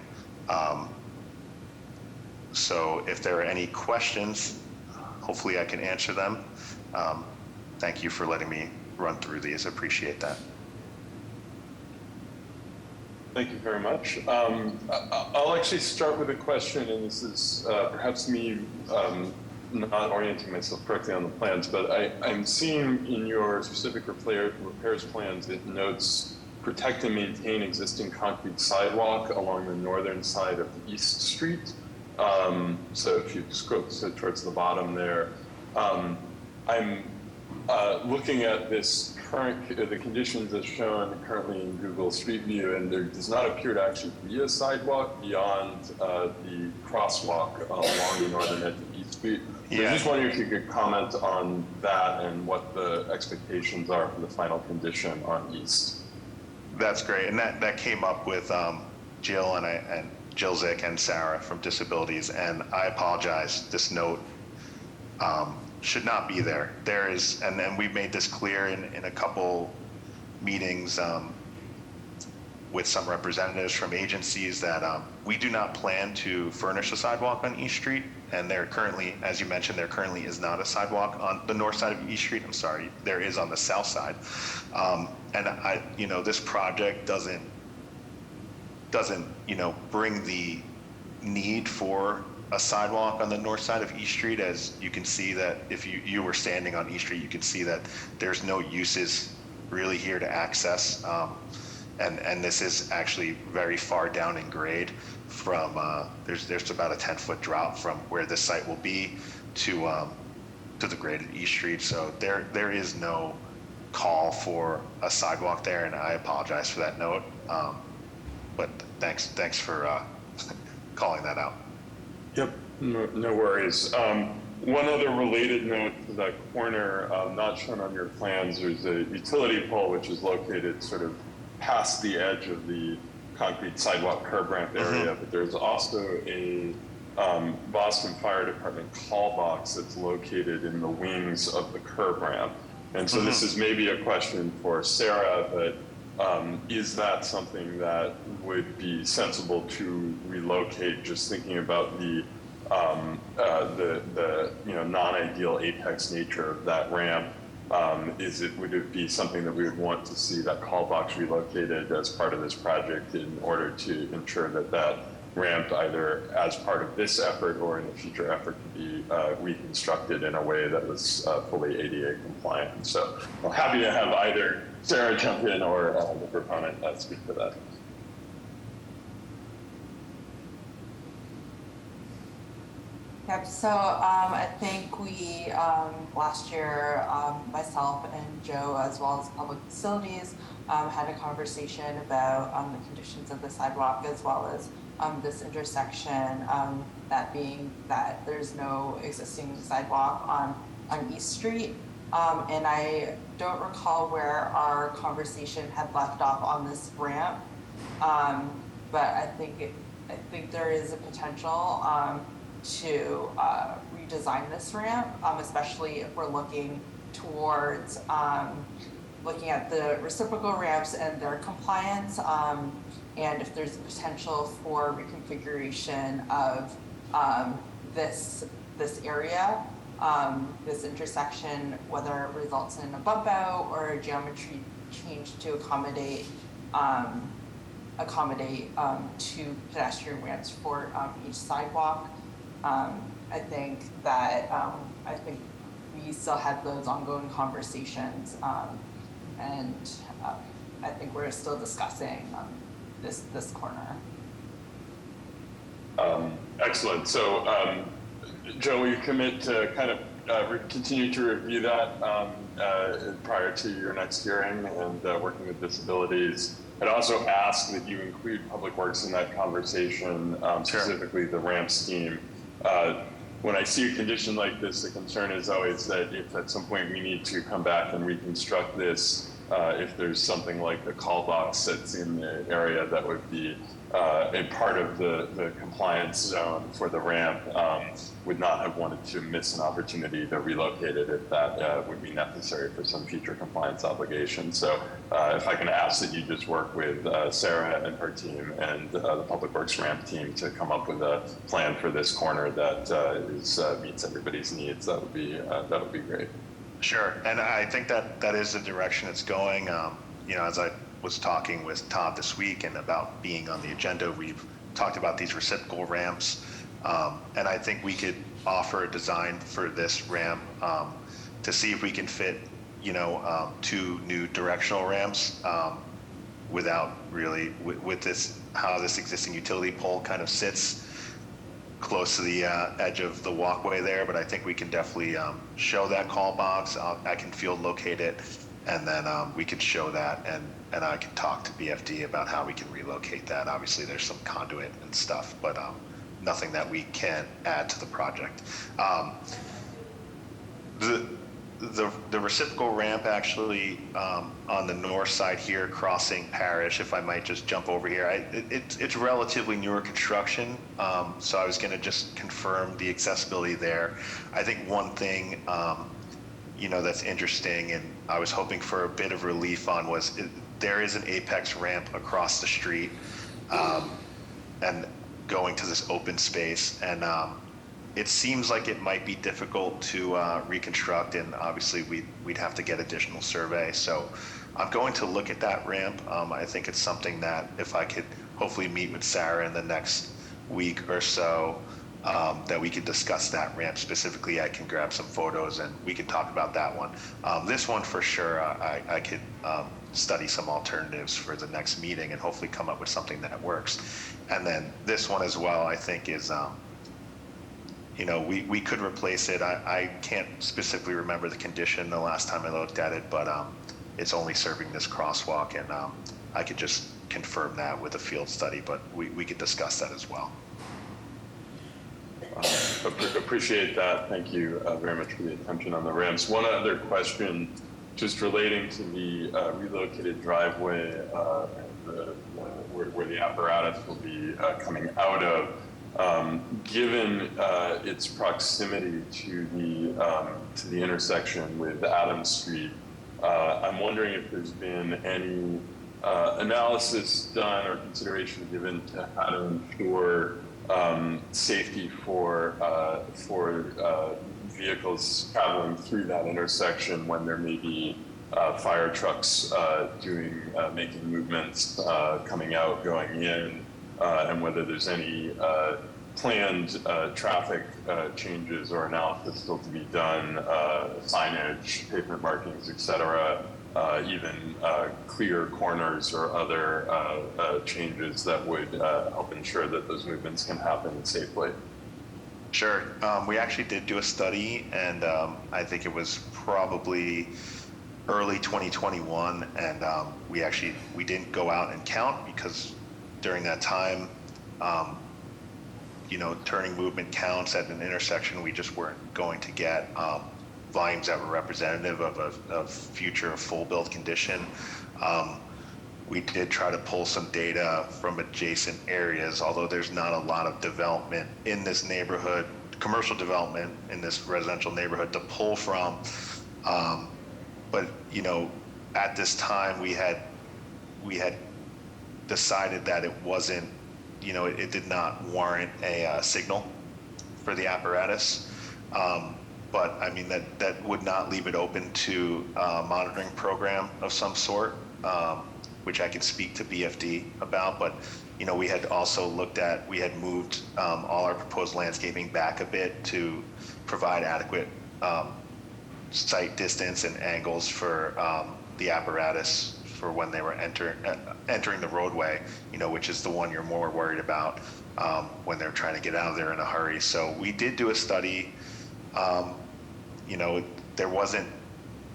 So if there are any questions, hopefully I can answer them. Thank you for letting me run through these. I appreciate that. Thank you very much. I'll actually start with a question, and this is perhaps me not orienting myself correctly on the plans, but I'm seeing in your specific repairs plans, it notes protect and maintain existing concrete sidewalk along the northern side of East Street. So if you scroll towards the bottom there, I'm looking at this the conditions as shown currently in Google Street View, and there does not appear to actually be a sidewalk beyond the crosswalk along the northern edge of East Street. So I was just wondering if you could comment on that and what the expectations are for the final condition on East. That's great, and that came up with Jill and Jill Zick and Sarah from Disabilities, and I apologize. This note should not be there. There is, and then we've made this clear in a couple meetings with some representatives from agencies that we do not plan to furnish a sidewalk on East Street. And there currently, as you mentioned, there currently is not a sidewalk on the north side of East Street. I'm sorry, there is on the south side. And you know, this project doesn't, you know, bring the need for a sidewalk on the north side of East Street. As you can see that if you were standing on East Street, you can see that there's no uses really here to access. And this is actually very far down in grade from, there's about a 10-foot drop from where this site will be to the grade of East Street. So there is no call for a sidewalk there, and I apologize for that note. But thanks for calling that out. Yep, no worries. One other related note to that corner, not shown on your plans, there's a utility pole which is located sort of past the edge of the concrete sidewalk curb ramp area, but there's also a Boston Fire Department call box that's located in the wings of the curb ramp. And so this is maybe a question for Sarah, but is that something that would be sensible to relocate, just thinking about the you know, non-ideal apex nature of that ramp? Would it be something that we would want to see that call box relocated as part of this project in order to ensure that that ramp, either as part of this effort or in a future effort, to be reconstructed in a way that was fully ADA compliant? So I'm happy to have either Sarah jump in or the proponent speak to that. Yep, so I think we, last year, myself and Joe, as well as Public Facilities, had a conversation about the conditions of the sidewalk, as well as this intersection, that being that there's no existing sidewalk on East Street. And I don't recall where our conversation had left off on this ramp. But I think there is a potential to redesign this ramp, especially if we're looking towards looking at the reciprocal ramps and their compliance, and if there's potential for reconfiguration of this area, this intersection, whether it results in a bump out or a geometry change to accommodate two pedestrian ramps for each sidewalk. I think we still have those ongoing conversations, and I think we're still discussing this corner. Excellent. So, Joe, will you commit to kind of continue to review that prior to your next hearing and working with disabilities? I'd also ask that you include Public Works in that conversation, specifically the ramps team. When I see a condition like this, the concern is always that if at some point we need to come back and reconstruct this, if there's something like the call box that's in the area that would be a part of the compliance zone for the ramp, would not have wanted to miss an opportunity to relocate it if that would be necessary for some future compliance obligation. So if I can ask that you just work with Sarah and her team and the Public Works ramp team to come up with a plan for this corner that meets everybody's needs, that would be great. Sure, and I think that is the direction it's going. As I was talking with Todd this week and about being on the agenda, we've talked about these reciprocal ramps, and I think we could offer a design for this ramp to see if we can fit, two new directional ramps without really with this how this existing utility pole kind of sits close to the edge of the walkway there, but I think we can definitely show that call box. I can field locate it, and then we can show that, and I can talk to BFD about how we can relocate that. Obviously, there's some conduit and stuff, but nothing that we can add to the project. The reciprocal ramp actually on the north side here, crossing Parish, if I might just jump over here, it's relatively newer construction, so I was going to just confirm the accessibility there. I think one thing that's interesting, and I was hoping for a bit of relief on, was there is an apex ramp across the street and going to this open space, and it seems like it might be difficult to reconstruct, and obviously we'd have to get additional survey. So I'm going to look at that ramp. I think it's something that if I could hopefully meet with Sarah in the next week or so, that we could discuss that ramp specifically. I can grab some photos and we can talk about that one. This one for sure, I could study some alternatives for the next meeting and hopefully come up with something that works. And then this one as well, I think is, we could replace it. I can't specifically remember the condition the last time I looked at it, but it's only serving this crosswalk, and I could just confirm that with a field study, but we could discuss that as well. Appreciate that. Thank you very much for the attention on the ramps. One other question, just relating to the relocated driveway where the apparatus will be coming out of. Given its proximity to the intersection with Adams Street, I'm wondering if there's been any analysis done or consideration given to how to ensure safety for vehicles traveling through that intersection when there may be fire trucks making movements coming out, going in. And whether there's any planned traffic changes or analysis still to be done, signage, pavement markings, et cetera, even clear corners or other changes that would help ensure that those movements can happen safely. Sure. We actually did do a study, and I think it was probably early 2021, and we didn't go out and count because during that time, turning movement counts at an intersection we just weren't going to get. volumes that were representative of future full build condition. We did try to pull some data from adjacent areas, although there's not a lot of development in this neighborhood, commercial development in this residential neighborhood to pull from. But at this time we had decided that it wasn't, it did not warrant a signal for the apparatus. But I mean, that would not leave it open to a monitoring program of some sort, which I could speak to BFD about. But, we had also we had moved all our proposed landscaping back a bit to provide adequate site distance and angles for the apparatus for when they were entering the roadway, which is the one you're more worried about when they're trying to get out of there in a hurry. So we did do a study. There wasn't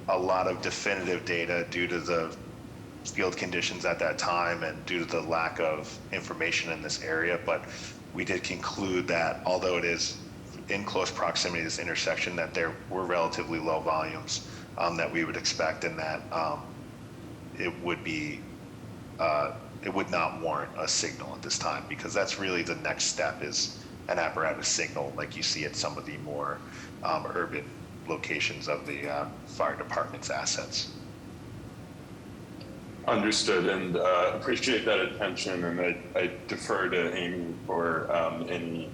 a lot of definitive data due to the field conditions at that time and due to the lack of information in this area, but we did conclude that although it is in close proximity to this intersection, that there were relatively low volumes that we would expect, and that it would not warrant a signal at this time, because that's really the next step, is an apparatus signal like you see at some of the more urban locations of the fire department's assets. Understood, and appreciate that attention, and I defer to Amy for any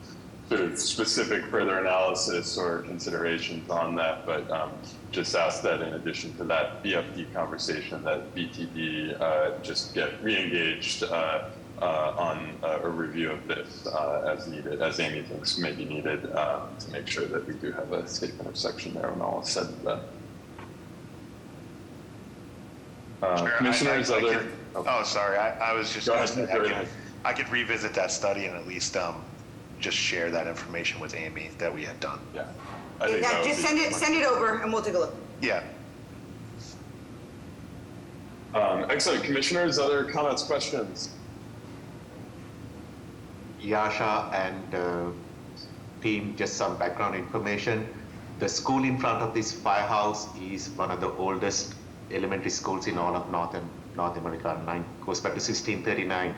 sort of specific further analysis or considerations on that, but just ask that in addition to that BFD conversation, that BTD just get re-engaged on a review of this as needed, as Amy thinks may be needed, to make sure that we do have a safe intersection there when all is said and done. Sure, Commissioners, sorry. I was just Go going ahead, to say, I could revisit that study and at least just share that information with Amy that we had done. Yeah, I think Yeah, just send it over and we'll take a look. Yeah. Excellent. Commissioners, other comments, questions? Yasha and team, just some background information. The school in front of this firehouse is one of the oldest elementary schools in all of North America. Goes back to 1639.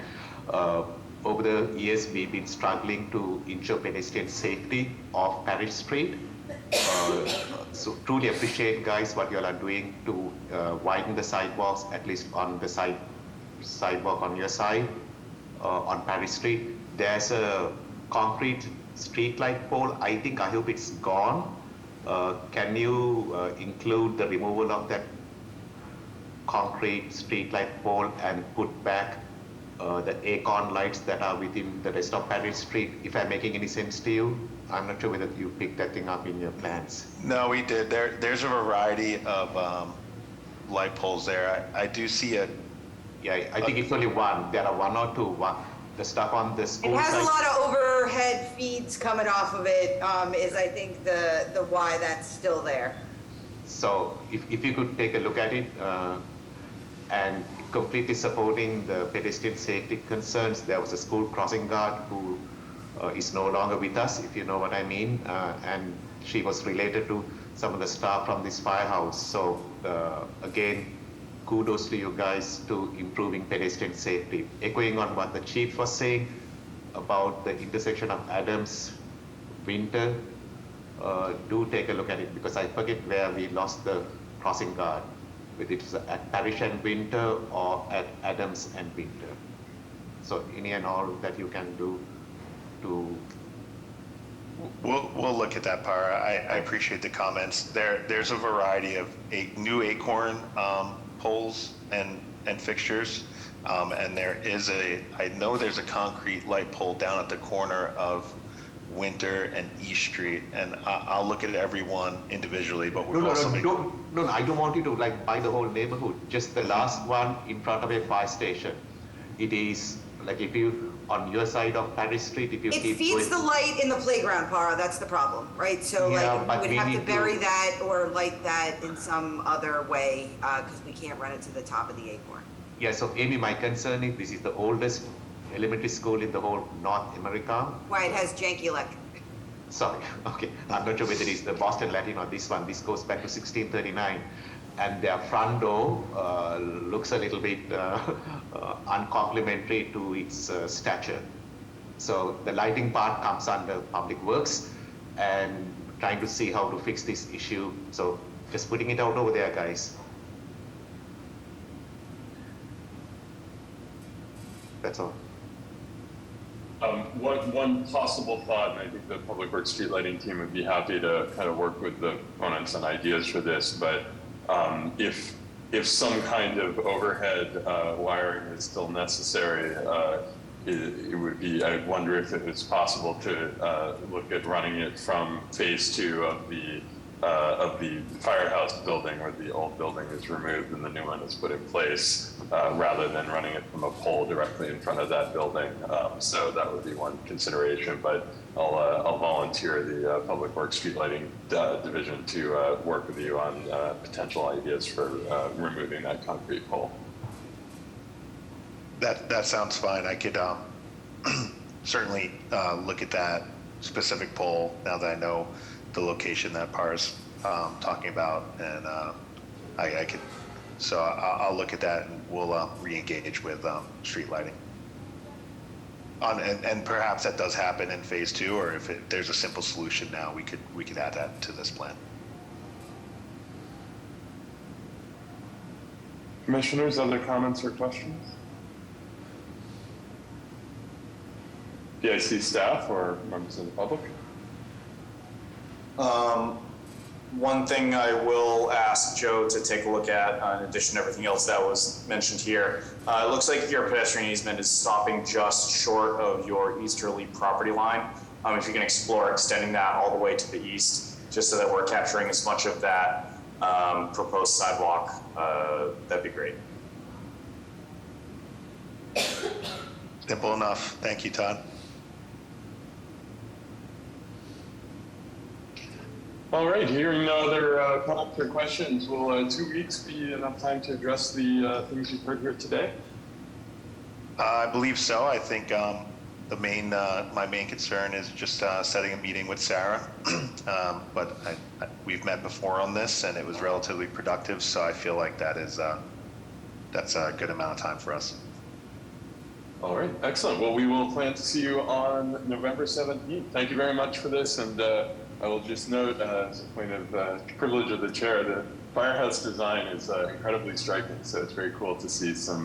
Over the years, we've been struggling to ensure pedestrian safety off Parish Street. So truly appreciate, guys, what you all are doing to widen the sidewalks, at least on the sidewalk on your side, on Parish Street. There's a concrete street light pole. I hope it's gone. Can you include the removal of that concrete street light pole and put back the Acorn lights that are within the rest of Parish Street, if I'm making any sense to you? I'm not sure whether you picked that thing up in your plans. No, we did. There's a variety of light poles there. I do see a... Yeah, I think it's only one. There are one or two. The stuff on the school It has side. a lot of overhead feeds coming off of it, is I think the why that's still there. So if you could take a look at it and completely supporting the pedestrian safety concerns. There was a school crossing guard who is no longer with us, if you know what I mean, and she was related to some of the staff from this firehouse. So again, kudos to you guys to improving pedestrian safety. Echoing on what the chief was saying about the intersection of Adams, Winter, do take a look at it, because I forget where we lost the crossing guard, whether it's at Parish and Winter or at Adams and Winter. So any and all that you can do to... We'll look at that, Para. I appreciate the comments. There's a variety of new Acorn poles and fixtures, and I know there's a concrete light pole down at the corner of Winter and East Street, and I'll look at every one individually, but we'll also No, I don't want you to buy the whole neighborhood. Just the last one in front of a fire station. It is like if you, on your side of Parish Street, if you It keep feeds the going, light in the playground, Para, that's the problem, right? So Yeah, but we would we have to need to- bury that or light that in some other way, because we can't run it to the top of the Acorn. yeah, so Amy, my concern is this is the oldest elementary school in the whole North America. Why it has janky electric. sorry, okay, I'm not sure whether it's the Boston Latin or this one. This goes back to 1639. And their front door looks a little bit uncomplimentary to its stature. So the lighting part comes under Public Works and trying to see how to fix this issue. So just putting it out over there, guys. That's all. One possible thought, and I think the Public Works Street Lighting team would be happy to kind of work with the proponents on ideas for this, but if some kind of overhead wiring is still necessary, it would be, I wonder if it was possible to look at running it from phase 2 of the firehouse building, where the old building is removed and the new one is put in place, rather than running it from a pole directly in front of that building. So that would be one consideration, but I'll volunteer the Public Works Street Lighting Division to work with you on potential ideas for removing that concrete pole. That sounds fine. I could certainly look at that specific pole now that I know the location that Par's talking about, and I could. So I'll look at that, and we'll re-engage with street lighting. And perhaps that does happen in phase 2, or if there's a simple solution now, we could add that to this plan. Commissioners, other comments or questions? PIC staff or members of the public? One thing I will ask Joe to take a look at, in addition to everything else that was mentioned here, it looks like your pedestrian easement is stopping just short of your easterly property line. If you can explore extending that all the way to the east, just so that we're capturing as much of that proposed sidewalk, that'd be great. Simple enough. Thank you, Todd. All right, hearing no other comments or questions, will 2 weeks be enough time to address the things you've heard here today? I believe so. I think my main concern is just setting a meeting with Sarah. But we've met before on this, and it was relatively productive. So I feel like that's a good amount of time for us. All right, excellent. Well, we will plan to see you on November 17th. Thank you very much for this, and I will just note, as a point of privilege of the chair, the firehouse design is incredibly striking. So it's very cool to see some,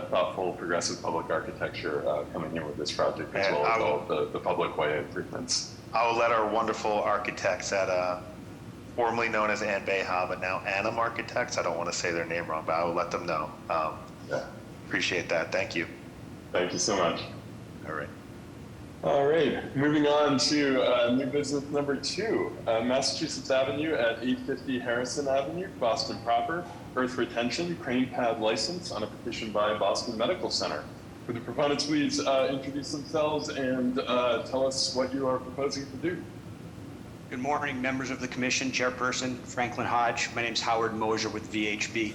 thoughtful, progressive public architecture coming in with this project, as well as all the public way improvements. I will let our wonderful architects at formerly known as Ann Beha, but now Annam Architects. I don't want to say their name wrong, but I will let them know. Appreciate that. Thank you. Thank you so much. All right. All right, moving on to new business number 2, Massachusetts Avenue at 850 Harrison Avenue, Boston proper, earth retention, crane pad license on a petition by Boston Medical Center. Would the proponents please introduce themselves and tell us what you are proposing to do? Good morning, members of the commission, chairperson Franklin Hodge. My name is Howard Mosier with VHB.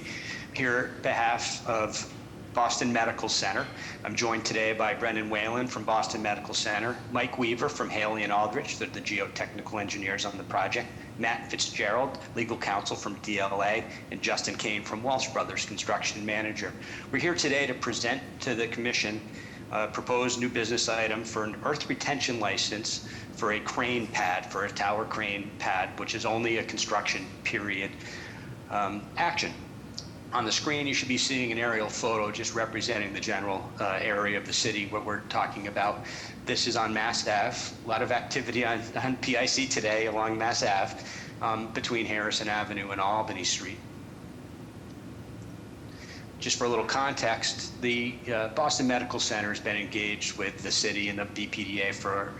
Here on behalf of Boston Medical Center. I'm joined today by Brendan Whalen from Boston Medical Center, Mike Weaver from Haley and Aldrich, they're the geotechnical engineers on the project, Matt Fitzgerald, legal counsel from DLA, and Justin Kane from Walsh Brothers, construction manager. We're here today to present to the commission a proposed new business item for an earth retention license for a crane pad, for a tower crane pad, which is only a construction period action. On the screen, you should be seeing an aerial photo just representing the general area of the city, what we're talking about. This is on Mass Ave. A lot of activity on PIC today along Mass Ave between Harrison Avenue and Albany Street. Just for a little context, the Boston Medical Center has been engaged with the city and the BPDA for,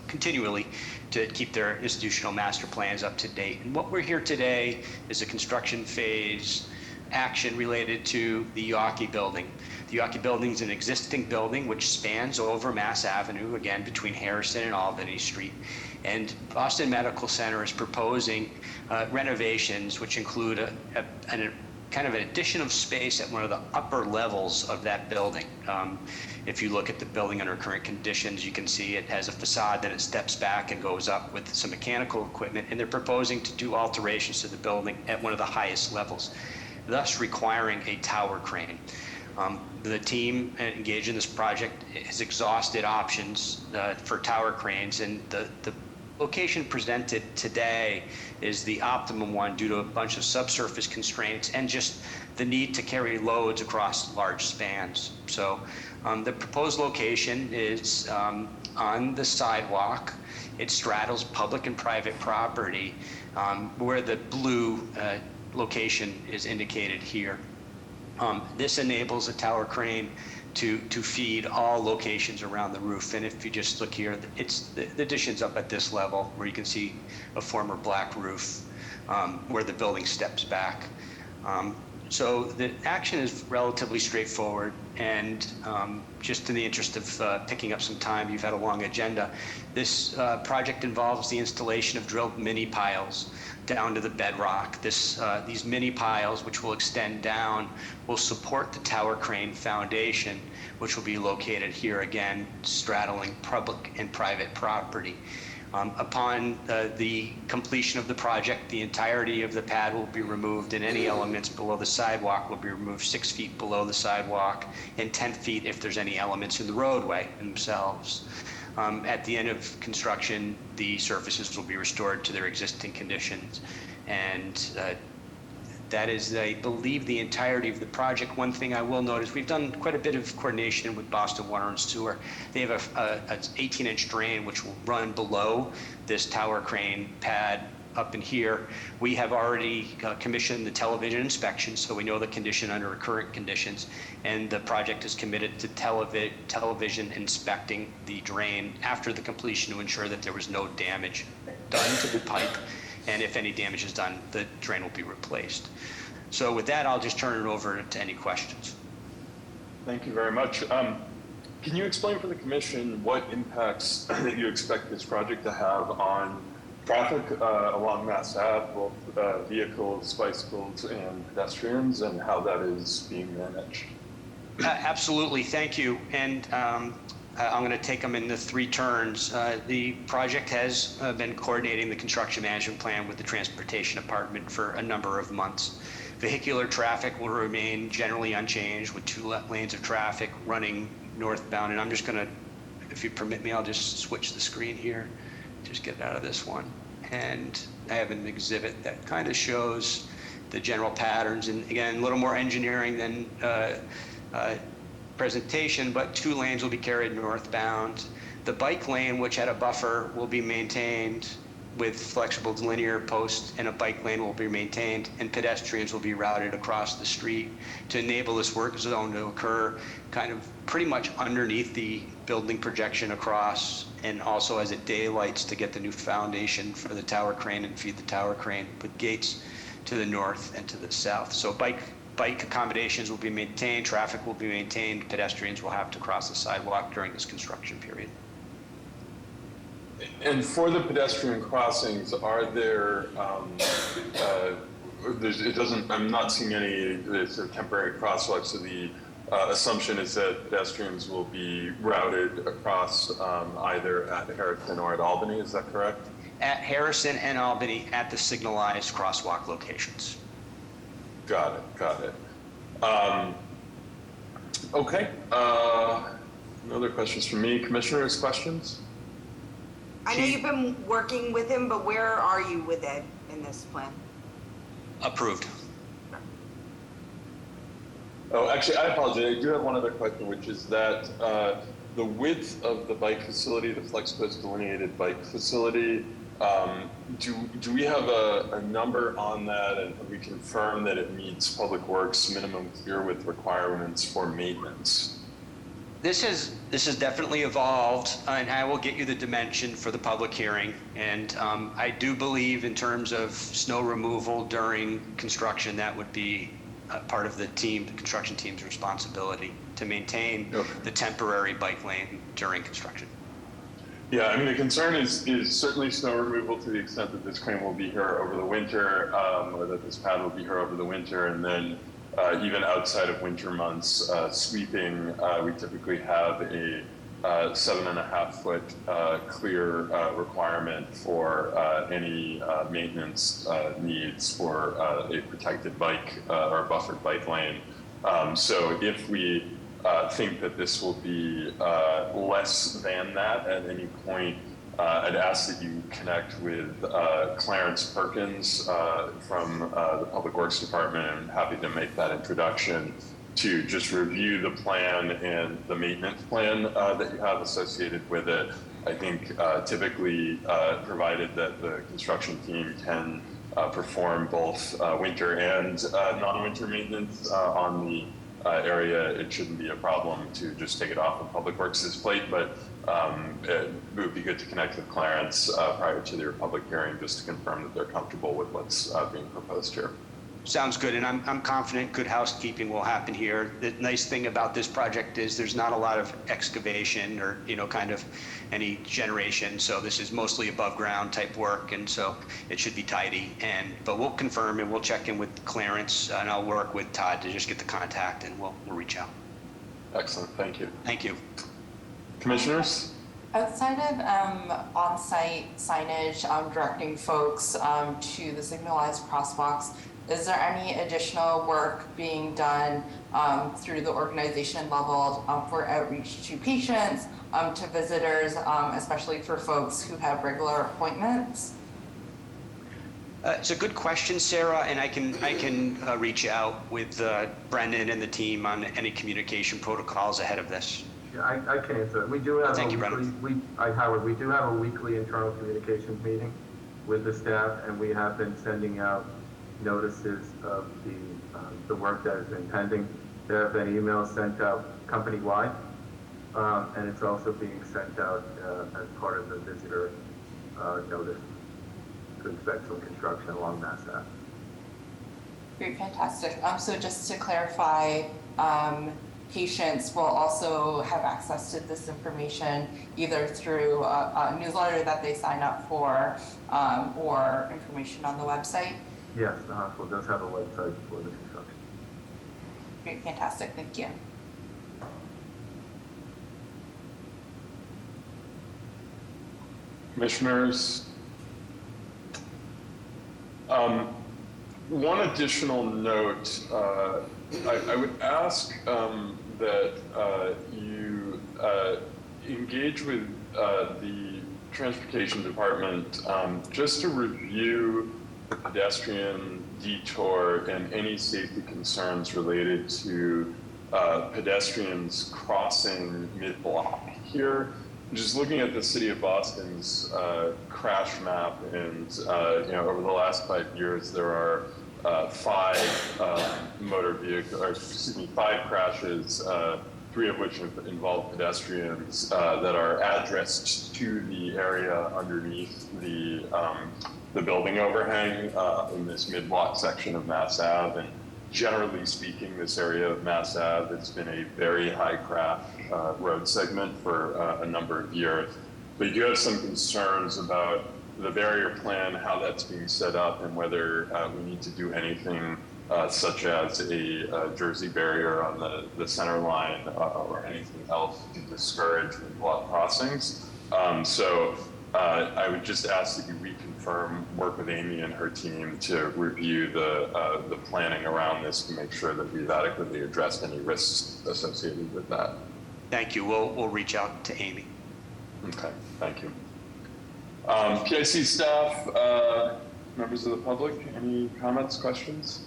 continually to keep their institutional master plans up to date. And what we're here today is a construction phase action related to the Yawkey building. The Yawkey building is an existing building which spans over Mass Avenue, again, between Harrison and Albany Street. And Boston Medical Center is proposing renovations which include a kind of an addition of space at one of the upper levels of that building. If you look at the building under current conditions, you can see it has a facade that it steps back and goes up with some mechanical equipment, and they're proposing to do alterations to the building at one of the highest levels, thus requiring a tower crane. The team engaged in this project has exhausted options for tower cranes, and the location presented today is the optimum one due to a bunch of subsurface constraints and just the need to carry loads across large spans. So the proposed location is on the sidewalk. It straddles public and private property, where the blue location is indicated here. This enables a tower crane to feed all locations around the roof. And if you just look here, the addition's up at this level where you can see a former black roof where the building steps back. So the action is relatively straightforward, and just in the interest of picking up some time, you've had a long agenda. This project involves the installation of drilled mini piles down to the bedrock. These mini piles, which will extend down, will support the tower crane foundation, which will be located here again, straddling public and private property. Upon the completion of the project, the entirety of the pad will be removed, and any elements below the sidewalk will be removed 6 feet below the sidewalk and 10 feet if there's any elements in the roadway themselves. At the end of construction, the surfaces will be restored to their existing conditions, and that is, I believe, the entirety of the project. One thing I will note is we've done quite a bit of coordination with Boston Water and Sewer. They have an 18-inch drain which will run below this tower crane pad up in here. We have already commissioned the television inspection, so we know the condition under current conditions, and the project is committed to television inspecting the drain after the completion to ensure that there was no damage done to the pipe. And if any damage is done, the drain will be replaced. So with that, I'll just turn it over to any questions. Thank you very much. Can you explain for the commission what impacts that you expect this project to have on traffic along Mass Ave, both vehicles, bicycles, and pedestrians, and how that is being managed? Absolutely, thank you. And I'm going to take them in the 3 turns. The project has been coordinating the construction management plan with the Transportation Department for a number of months. Vehicular traffic will remain generally unchanged with 2 lanes of traffic running northbound. And I'm just going to, if you permit me, I'll just switch the screen here. Just get out of this one. And I have an exhibit that kind of shows the general patterns. And again, a little more engineering than presentation, but 2 lanes will be carried northbound. The bike lane, which had a buffer, will be maintained with flexible linear posts, and a bike lane will be maintained, and pedestrians will be routed across the street to enable this work zone to occur kind of pretty much underneath the building projection across, and also as it daylights to get the new foundation for the tower crane and feed the tower crane with gates to the north and to the south. So bike accommodations will be maintained, traffic will be maintained, pedestrians will have to cross the sidewalk during this construction period. And for the pedestrian crossings, are there, I'm not seeing any sort of temporary crosswalks, so the assumption is that pedestrians will be routed across either at Harrison or at Albany, is that correct? At Harrison and Albany at the signalized crosswalk locations. Got it. Okay. No other questions from me. Commissioners, questions? I know you've been working with him, but where are you with it in this plan? Approved. Oh, actually, I apologize. I do have one other question, which is that the width of the bike facility, the FlexPost delineated bike facility, do we have a number on that, and have we confirmed that it meets Public Works minimum clear width requirements for maintenance? This has definitely evolved, and I will get you the dimension for the public hearing. And I do believe in terms of snow removal during construction, that would be part of the construction team's responsibility to maintain the temporary bike lane during construction. Yeah, I mean, the concern is certainly snow removal to the extent that this crane will be here over the winter, or that this pad will be here over the winter, and then even outside of winter months, sweeping, we typically have a 7.5-foot clear requirement for any maintenance needs for a protected bike or buffered bike lane. So if we think that this will be less than that at any point, I'd ask that you connect with Clarence Perkins from the Public Works Department. I'm happy to make that introduction to just review the plan and the maintenance plan that you have associated with it. I think typically, provided that the construction team can perform both winter and non-winter maintenance on the area, it shouldn't be a problem to just take it off of Public Works' plate, but it would be good to connect with Clarence prior to their public hearing just to confirm that they're comfortable with what's being proposed here. Sounds good, and I'm confident good housekeeping will happen here. The nice thing about this project is there's not a lot of excavation or, kind of any generation, so this is mostly above ground type work, and so it should be tidy. But we'll confirm and we'll check in with Clarence, and I'll work with Todd to just get the contact, and we'll reach out. Excellent, thank you. Thank you. Commissioners? Outside of on-site signage directing folks to the signalized crosswalks, is there any additional work being done through the organization level for outreach to patients, to visitors, especially for folks who have regular appointments? It's a good question, Sarah, and I can reach out with Brendan and the team on any communication protocols ahead of this. Yeah, I can answer it. We do have Thank you, Howard, we do have a weekly internal communications meeting with the staff, and we have been sending out notices of the work that has been pending. There have been emails sent out company-wide, and it's also being sent out as part of the visitor notice to expect some construction along Mass Ave. Great, fantastic. So just to clarify, patients will also have access to this information either through a newsletter that they sign up for or information on the website? Yes, the hospital does have a website for the construction. Great, fantastic, thank you. Commissioners, one additional note, I would ask that you engage with the Transportation Department just to review the pedestrian detour and any safety concerns related to pedestrians crossing mid-block here. Just looking at the city of Boston's crash map, and over the last 5 years, there are 5 5 crashes, 3 of which involve pedestrians that are addressed to the area underneath the building overhang in this mid-block section of Mass Ave. And generally speaking, this area of Mass Ave, it's been a very high crash road segment for a number of years. But you have some concerns about the barrier plan, how that's being set up, and whether we need to do anything such as a Jersey barrier on the center line or anything else to discourage mid-block crossings. So I would just ask that you reconfirm, work with Amy and her team to review the planning around this to make sure that we've adequately addressed any risks associated with that. Thank you. We'll reach out to Amy. Okay, thank you. PIC staff, members of the public, any comments, questions?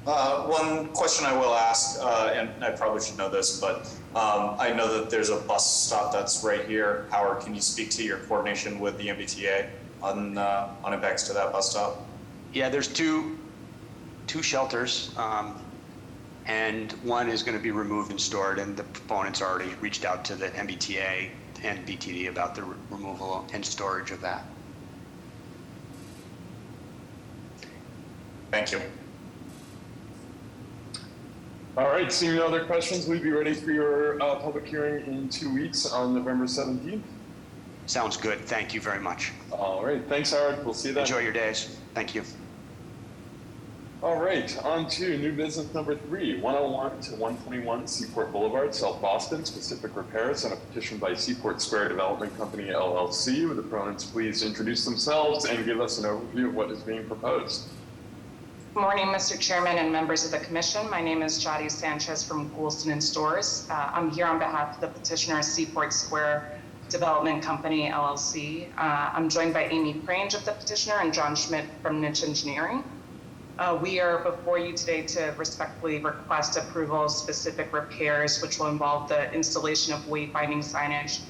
One question I will ask, and I probably should know this, but I know that there's a bus stop that's right here. Howard, can you speak to your coordination with the MBTA on impacts to that bus stop? Yeah, there's two shelters, and one is going to be removed and stored, and the proponents already reached out to the MBTA and BTD about the removal and storage of that. Thank you. All right, seeing no other questions, we'd be ready for your public hearing in 2 weeks on November 17th. Sounds good. Thank you very much. All right, thanks, Howard. We'll see you then. Enjoy your days. Thank you. All right, on to new business number 3, 101 to 121 Seaport Boulevard, South Boston, specific repairs on a petition by Seaport Square Development Company, LLC. Would the proponents please introduce themselves and give us an overview of what is being proposed? Good morning, Mr. Chairman and members of the Commission. My name is Jody Sanchez from Goulston and Stores. I'm here on behalf of the petitioner, Seaport Square Development Company, LLC. I'm joined by Amy Prange of the petitioner and John Schmidt from Niche Engineering. We are before you today to respectfully request approval of specific repairs, which will involve the installation of wayfinding signage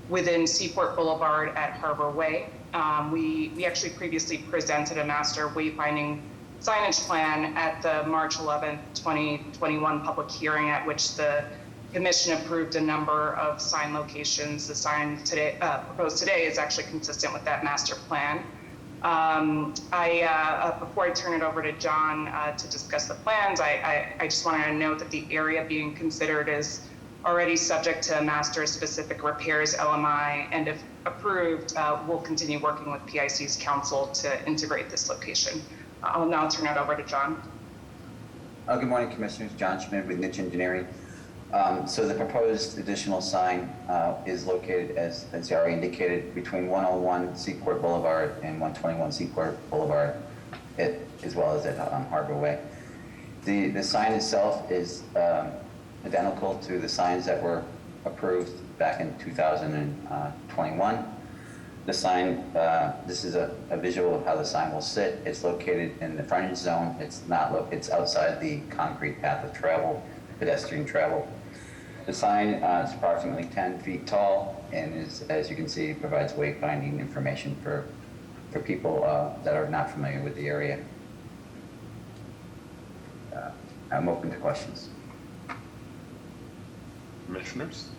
within Seaport Boulevard at Harbor Way. We actually previously presented a master wayfinding signage plan at the March 11th, 2021 public hearing, at which the Commission approved a number of sign locations. The sign today, proposed today is actually consistent with that master plan. Before I turn it over to John to discuss the plans, I just wanted to note that the area being considered is already subject to master-specific repairs LMI, and if approved, we'll continue working with PIC's council to integrate this location. I'll now turn it over to John. Good morning, Commissioners. John Schmidt with Niche Engineering. So the proposed additional sign is located, as you already indicated, between 101 Seaport Boulevard and 121 Seaport Boulevard, as well as at Harbor Way. The sign itself is identical to the signs that were approved back in 2021. The sign, this is a visual of how the sign will sit. It's located in the frontage zone. It's outside the concrete path of travel, pedestrian travel. The sign is approximately 10 feet tall and is, as you can see, provides wayfinding information for people that are not familiar with the area. I'm open to questions. Commissioners?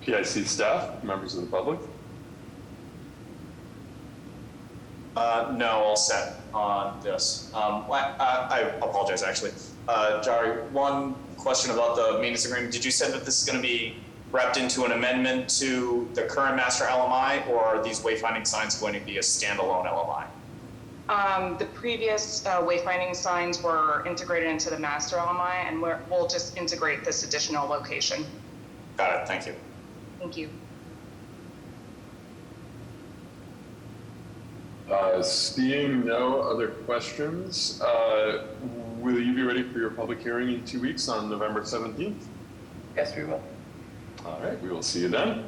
PIC staff, members of the public? No, all set on this. I apologize, actually. Jari, one question about the maintenance agreement. Did you say that this is going to be wrapped into an amendment to the current master LMI, or are these wayfinding signs going to be a standalone LMI? The previous wayfinding signs were integrated into the master LMI, and we'll just integrate this additional location. Got it. Thank you. Thank you. Seeing no other questions, will you be ready for your public hearing in 2 weeks on November 17th? Yes, we will. All right, we will see you then.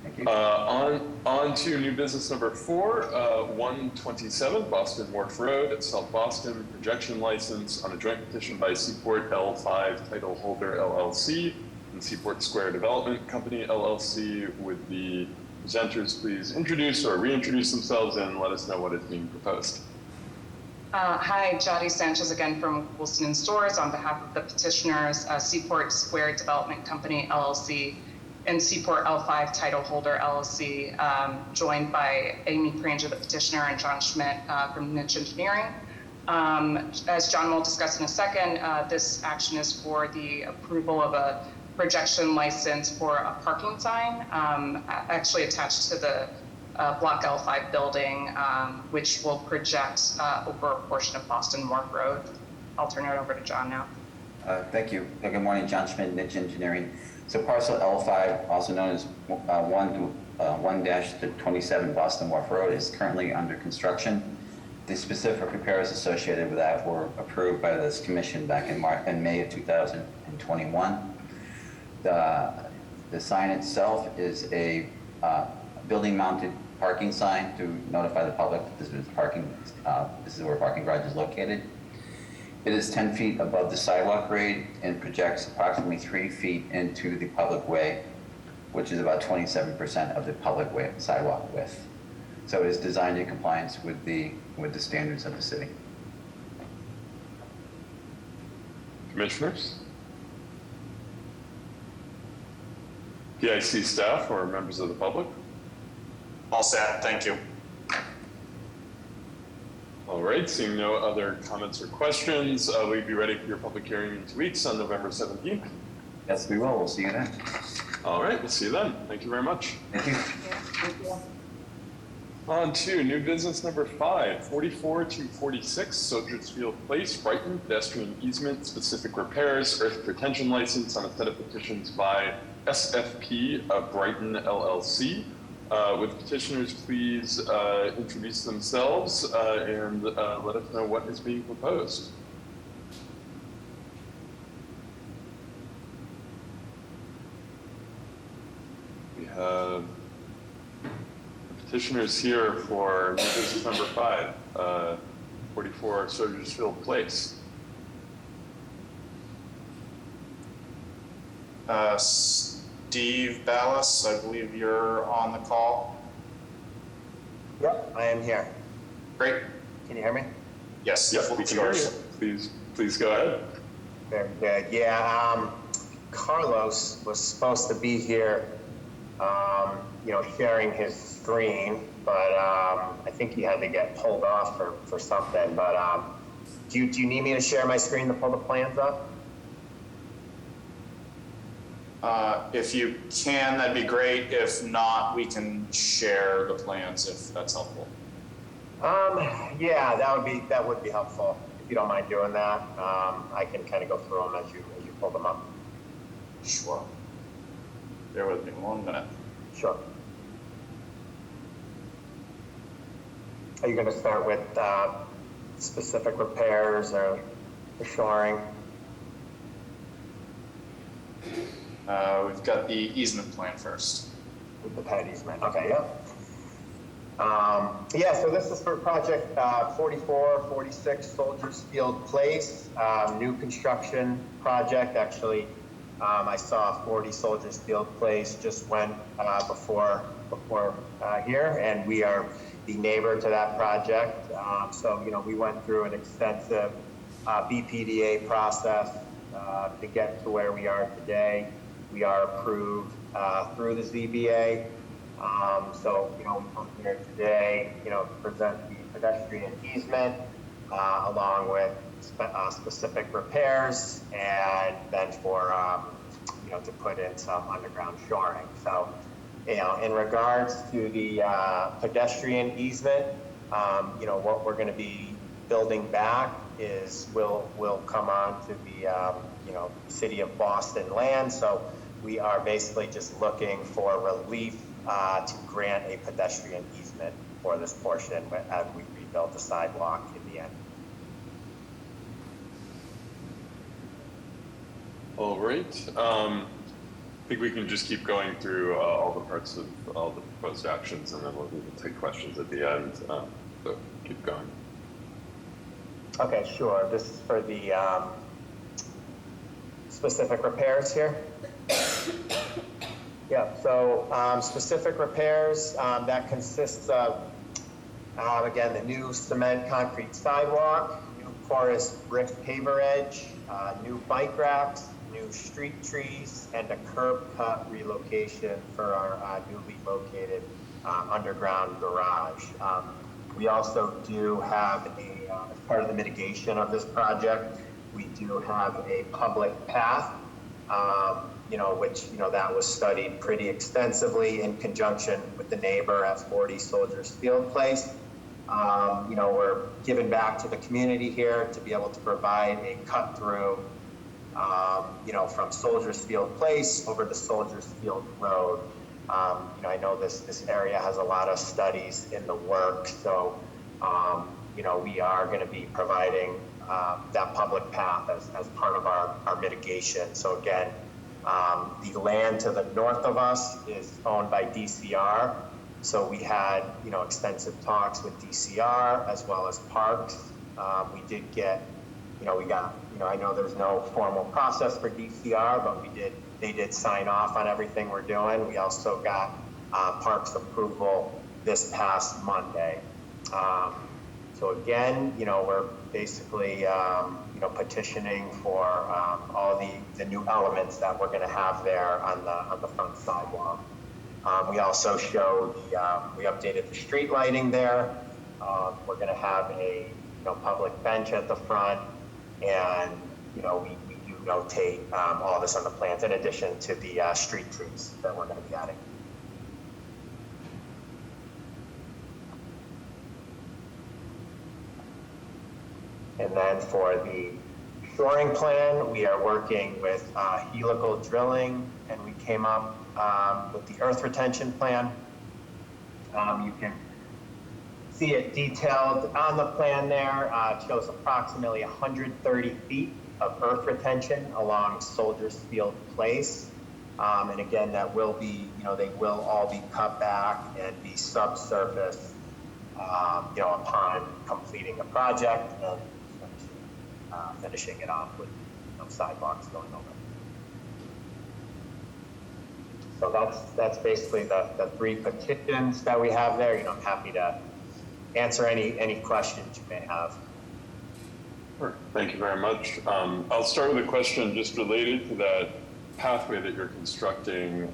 Thank you. On to new business number 4, 127 Boston Wharf Road, South Boston, projection license on a joint petition by Seaport L5 title holder LLC and Seaport Square Development Company LLC. Would the presenters please introduce or reintroduce themselves and let us know what is being proposed? Hi, Jody Sanchez again from Goulston and Stores on behalf of the petitioners, Seaport Square Development Company LLC and Seaport L5 title holder LLC, joined by Amy Prange, the petitioner, and John Schmidt from Niche Engineering. As John will discuss in a second, this action is for the approval of a projection license for a parking sign, actually attached to the Block L5 building, which will project over a portion of Boston Wharf Road. I'll turn it over to John now. Thank you. Good morning, John Schmidt, Niche Engineering. So parcel L5, also known as 1-27 Boston Wharf Road, is currently under construction. The specific repairs associated with that were approved by this commission back in May of 2021. The sign itself is a building-mounted parking sign to notify the public that this is where parking garage is located. It is 10 feet above the sidewalk grade and projects approximately 3 feet into the public way, which is about 27% of the public way sidewalk width. So it is designed in compliance with the standards of the city. Commissioners? PIC staff or members of the public? All set. Thank you. All right, seeing no other comments or questions, will you be ready for your public hearing in 2 weeks on November 17th? Yes, we will. We'll see you then. All right, we'll see you then. Thank you very much. Thank you. On to new business number 5, 44 to 46, Soldiers Field Place, Brighton, pedestrian easement, specific repairs, earth retention license on a set of petitions by SFP of Brighton LLC. Would petitioners please introduce themselves and let us know what is being proposed? We have petitioners here for new business number 5, 44 Soldiers Field Place. Steve Ballas, I believe you're on the call. Yep, I am here. Great. Can you hear me? Yes. Yep, we can hear you. Please go ahead. Very good. Yeah, Carlos was supposed to be here, sharing his screen, but I think he had to get pulled off for something. But do you need me to share my screen to pull the plans up? If you can, that'd be great. If not, we can share the plans if that's helpful. Yeah, that would be helpful if you don't mind doing that. I can kind of go through them as you pull them up. Sure. Bear with me 1 minute. Sure. Are you going to start with specific repairs or shoring? We've got the easement plan first. With the pad easement. Okay, yeah. So this is for project 44, 46 Soldiers Field Place, new construction project. Actually, I saw 40 Soldiers Field Place just went before here, and we are the neighbor to that project. We went through an extensive BPDA process to get to where we are today. We are approved through the ZBA. We come here today, to present the pedestrian easement along with specific repairs, and then for to put in some underground shoring. So, in regards to the pedestrian easement, what we're going to be building back is will come on to the City of Boston land. So we are basically just looking for relief to grant a pedestrian easement for this portion as we rebuild the sidewalk in the end. All right. I think we can just keep going through all the parts of all the proposed actions, and then we'll take questions at the end. So keep going. Okay, sure. This is for the specific repairs here. Yeah, so specific repairs, that consists of, again, the new cement concrete sidewalk, new porous brick paver edge, new bike racks, new street trees, and a curb cut relocation for our newly located underground garage. We also do have as part of the mitigation of this project, we do have a public path, which, that was studied pretty extensively in conjunction with the neighbor at 40 Soldiers Field Place. We're giving back to the community here to be able to provide a cut through, from Soldiers Field Place over the Soldiers Field Road. I know this area has a lot of studies in the works, so, we are going to be providing that public path as part of our mitigation. So again, the land to the north of us is owned by DCR. So we had, extensive talks with DCR as well as Parks. We did get, I know there's no formal process for DCR, but they did sign off on everything we're doing. We also got Parks approval this past Monday. So again, we're basically, petitioning for all the new elements that we're going to have there on the front sidewalk. We also showed we updated the street lighting there. We're going to have a public bench at the front, and we do notate all this on the plans in addition to the street trees that we're going to be adding. And then for the shoring plan, we are working with helical drilling, and we came up with the earth retention plan. You can see it detailed on the plan there. It shows approximately 130 feet of earth retention along Soldiers Field Place. And again, that will be, they will all be cut back and be subsurface, upon completing the project and finishing it off with sidewalks going over. So that's basically the three petitions that we have there. I'm happy to answer any questions you may have. Sure. Thank you very much. I'll start with a question just related to that pathway that you're constructing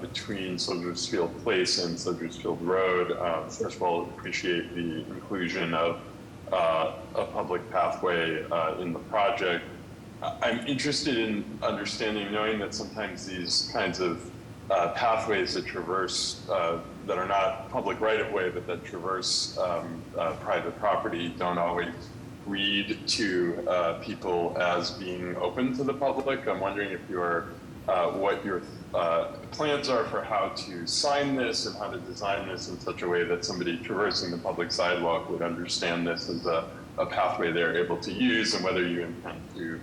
between Soldiers Field Place and Soldiers Field Road. First of all, appreciate the inclusion of a public pathway in the project. I'm interested in understanding, knowing that sometimes these kinds of pathways that traverse, that are not public right-of-way, but that traverse private property don't always read to people as being open to the public. I'm wondering if what your plans are for how to sign this and how to design this in such a way that somebody traversing the public sidewalk would understand this as a pathway they're able to use, and whether you intend to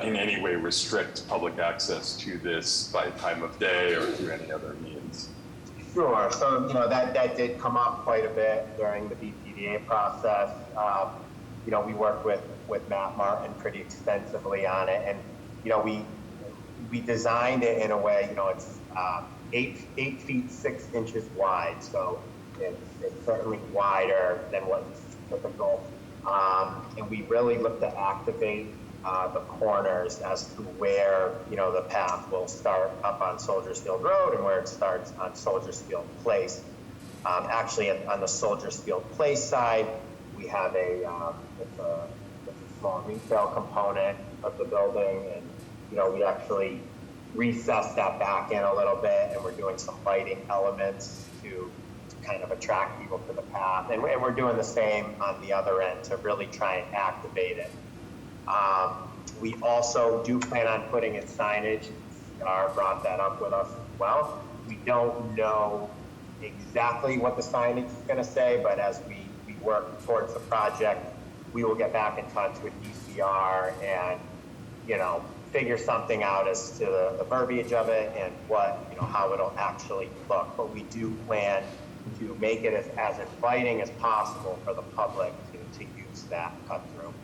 in any way restrict public access to this by time of day or through any other means. Sure. So, that did come up quite a bit during the BPDA process. We worked with Matt Martin pretty extensively on it, and, we designed it in a way, it's 8 feet 6 inches wide, so it's certainly wider than what's typical. And we really look to activate the corners as to where, the path will start up on Soldiers Field Road and where it starts on Soldiers Field Place. Actually, on the Soldiers Field Place side, we have it's a small retail component of the building, and we actually recessed that back in a little bit, and we're doing some lighting elements to kind of attract people to the path. And we're doing the same on the other end to really try and activate it. We also do plan on putting in signage. CR brought that up with us as well. We don't know exactly what the signage is going to say, but as we work towards the project, we will get back in touch with DCR and, figure something out as to the verbiage of it and how it'll actually look. But we do plan to make it as inviting as possible for the public to use that cut through.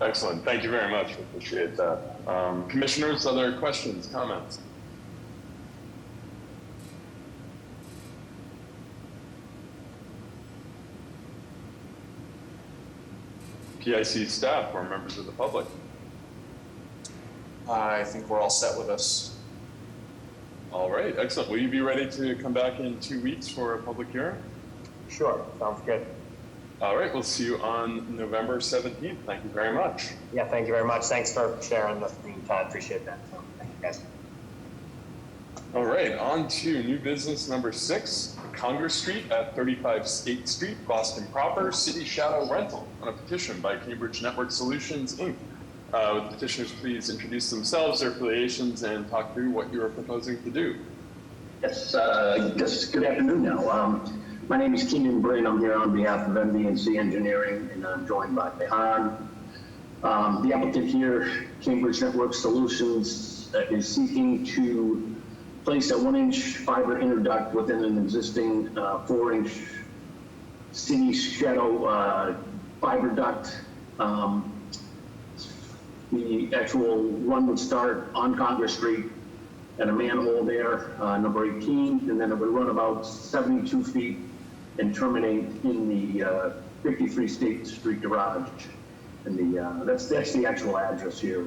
Excellent. Thank you very much. Appreciate that. Commissioners, other questions, comments? PIC staff or members of the public? I think we're all set with this. All right, excellent. Will you be ready to come back in 2 weeks for a public hearing? Sure, sounds good. All right, we'll see you on November 17th. Thank you very much. Yeah, thank you very much. Thanks for sharing the time. Appreciate that. So, thank you, guys. All right, on to new business number 6, Congress Street at 35 State Street, Boston proper, city shadow rental, on a petition by Cambridge Network Solutions, Inc. Would the petitioners please introduce themselves, their affiliations, and talk through what you are proposing to do? Yes, good afternoon now. My name is Keenan Brin. I'm here on behalf of MB&C Engineering, and I'm joined by Behan. The applicant here, Cambridge Network Solutions, is seeking to place a 1-inch fiber interduct within an existing 4-inch city shadow fiber duct. The actual run would start on Congress Street at a manhole there, number 18, and then it would run about 72 feet and terminate in the 53 State Street garage. And that's the actual address here,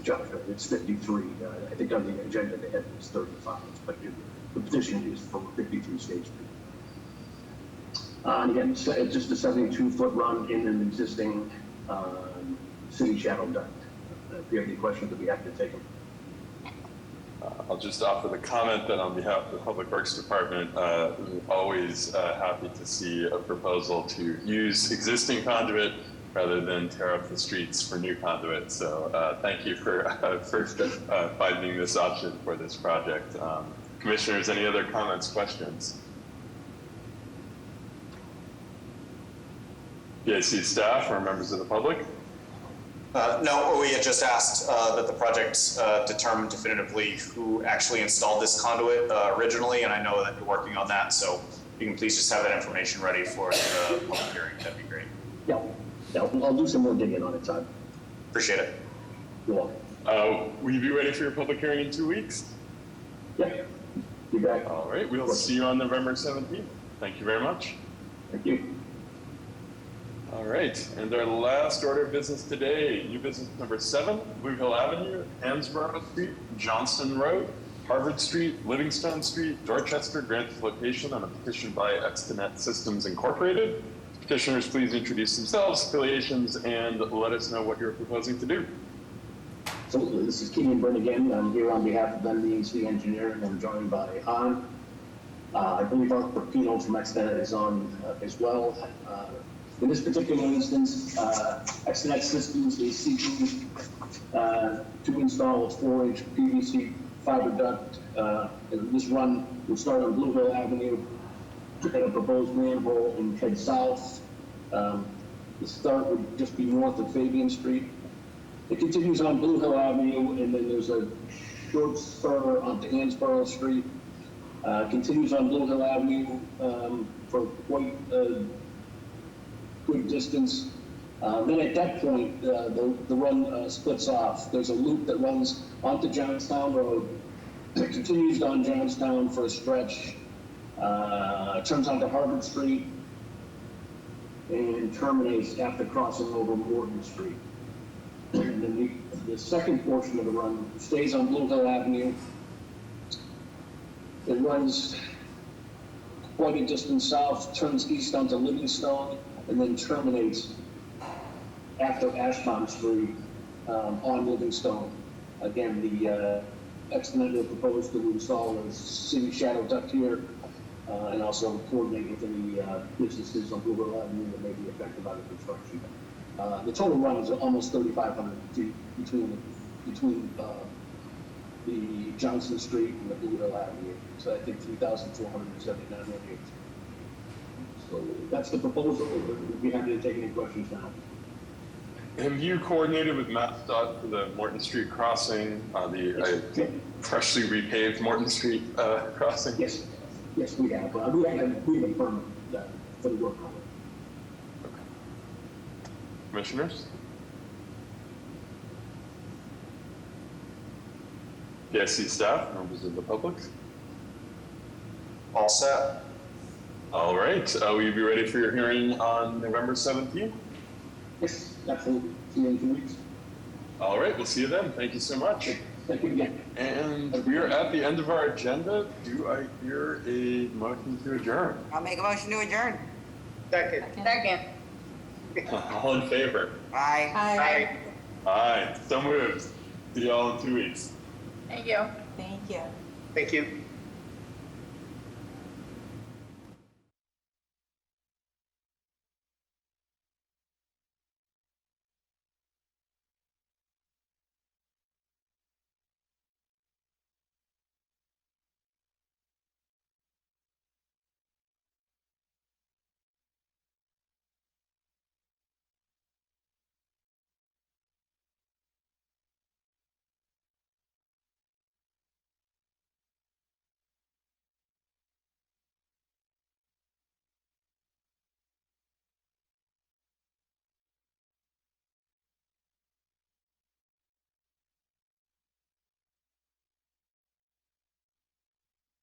Josh. It's 53. I think on the agenda they had it was 35, but the petition is for 53 State Street. And again, it's just a 72-foot run in an existing city shadow duct. if you have any questions, I'd be happy to take them. I'll just offer the comment that on behalf of the Public Works Department, we're always happy to see a proposal to use existing conduit rather than tear up the streets for new conduit. So thank you for finding this option for this project. Commissioners, any other comments, questions? PAC staff or members of the public? No, we had just asked that the project determine definitively who actually installed this conduit originally, and I know that you're working on that, so you can please just have that information ready for the public hearing. That'd be great. Yeah, I'll do some more digging on it, Todd. Appreciate it. You're welcome. Will you be ready for your public hearing in 2 weeks? Yeah, be back. All right, we'll see you on November 17th. Thank you very much. Thank you. All right, and our last order of business today, new business number 7, Blue Hill Avenue, Hansborough Street, Johnston Road, Harvard Street, Livingstone Street, Dorchester, granted location on a petition by Extenet Systems Incorporated. Petitioners, please introduce themselves, affiliations, and let us know what you're proposing to do. So this is Kenyon Byrne again. I'm here on behalf of MDHC Engineering. I'm joined by Han. I believe Art Porpino from Extenet is on as well. In this particular instance, Extenet Systems is seeking to install a 4-inch PVC fiber duct. And this run will start on Blue Hill Avenue at a proposed manhole and head south. The start would just be north of Fabian Street. It continues on Blue Hill Avenue, and then there's a short spur onto Hansborough Street. Continues on Blue Hill Avenue for quite a good distance. Then at that point, the run splits off. There's a loop that runs onto Johnstown Road, that continues down Johnstown for a stretch, turns onto Harvard Street, and terminates after crossing over Morton Street. And then the second portion of the run stays on Blue Hill Avenue. It runs quite a distance south, turns east onto Livingstone, and then terminates after Ashmont Street on Livingstone. Again, the Extenet will propose to install a city shadow duct here and also coordinate with any businesses on Blue Hill Avenue that may be affected by the construction. The total run is almost 3,500 feet between the Johnson Street and the Blue Hill Avenue. So I think 3,479 acres. So that's the proposal. We'd be happy to take any questions now. Have you coordinated with MassDOT for the Morton Street crossing, the freshly repaved Morton Street crossing? Yes, we have. We have a permit for the work on it. Commissioners? PSC staff, members of the public? All set. All right, will you be ready for your hearing on November 17th? Yes, absolutely. See you in 2 weeks. All right, we'll see you then. Thank you so much. Thank you again. And we are at the end of our agenda. Do I hear a motion to adjourn? I'll make a motion to adjourn. Second. All in favor? Aye. Aye. Aye. So moved. See you all in 2 weeks. Thank you. Thank you. Thank you.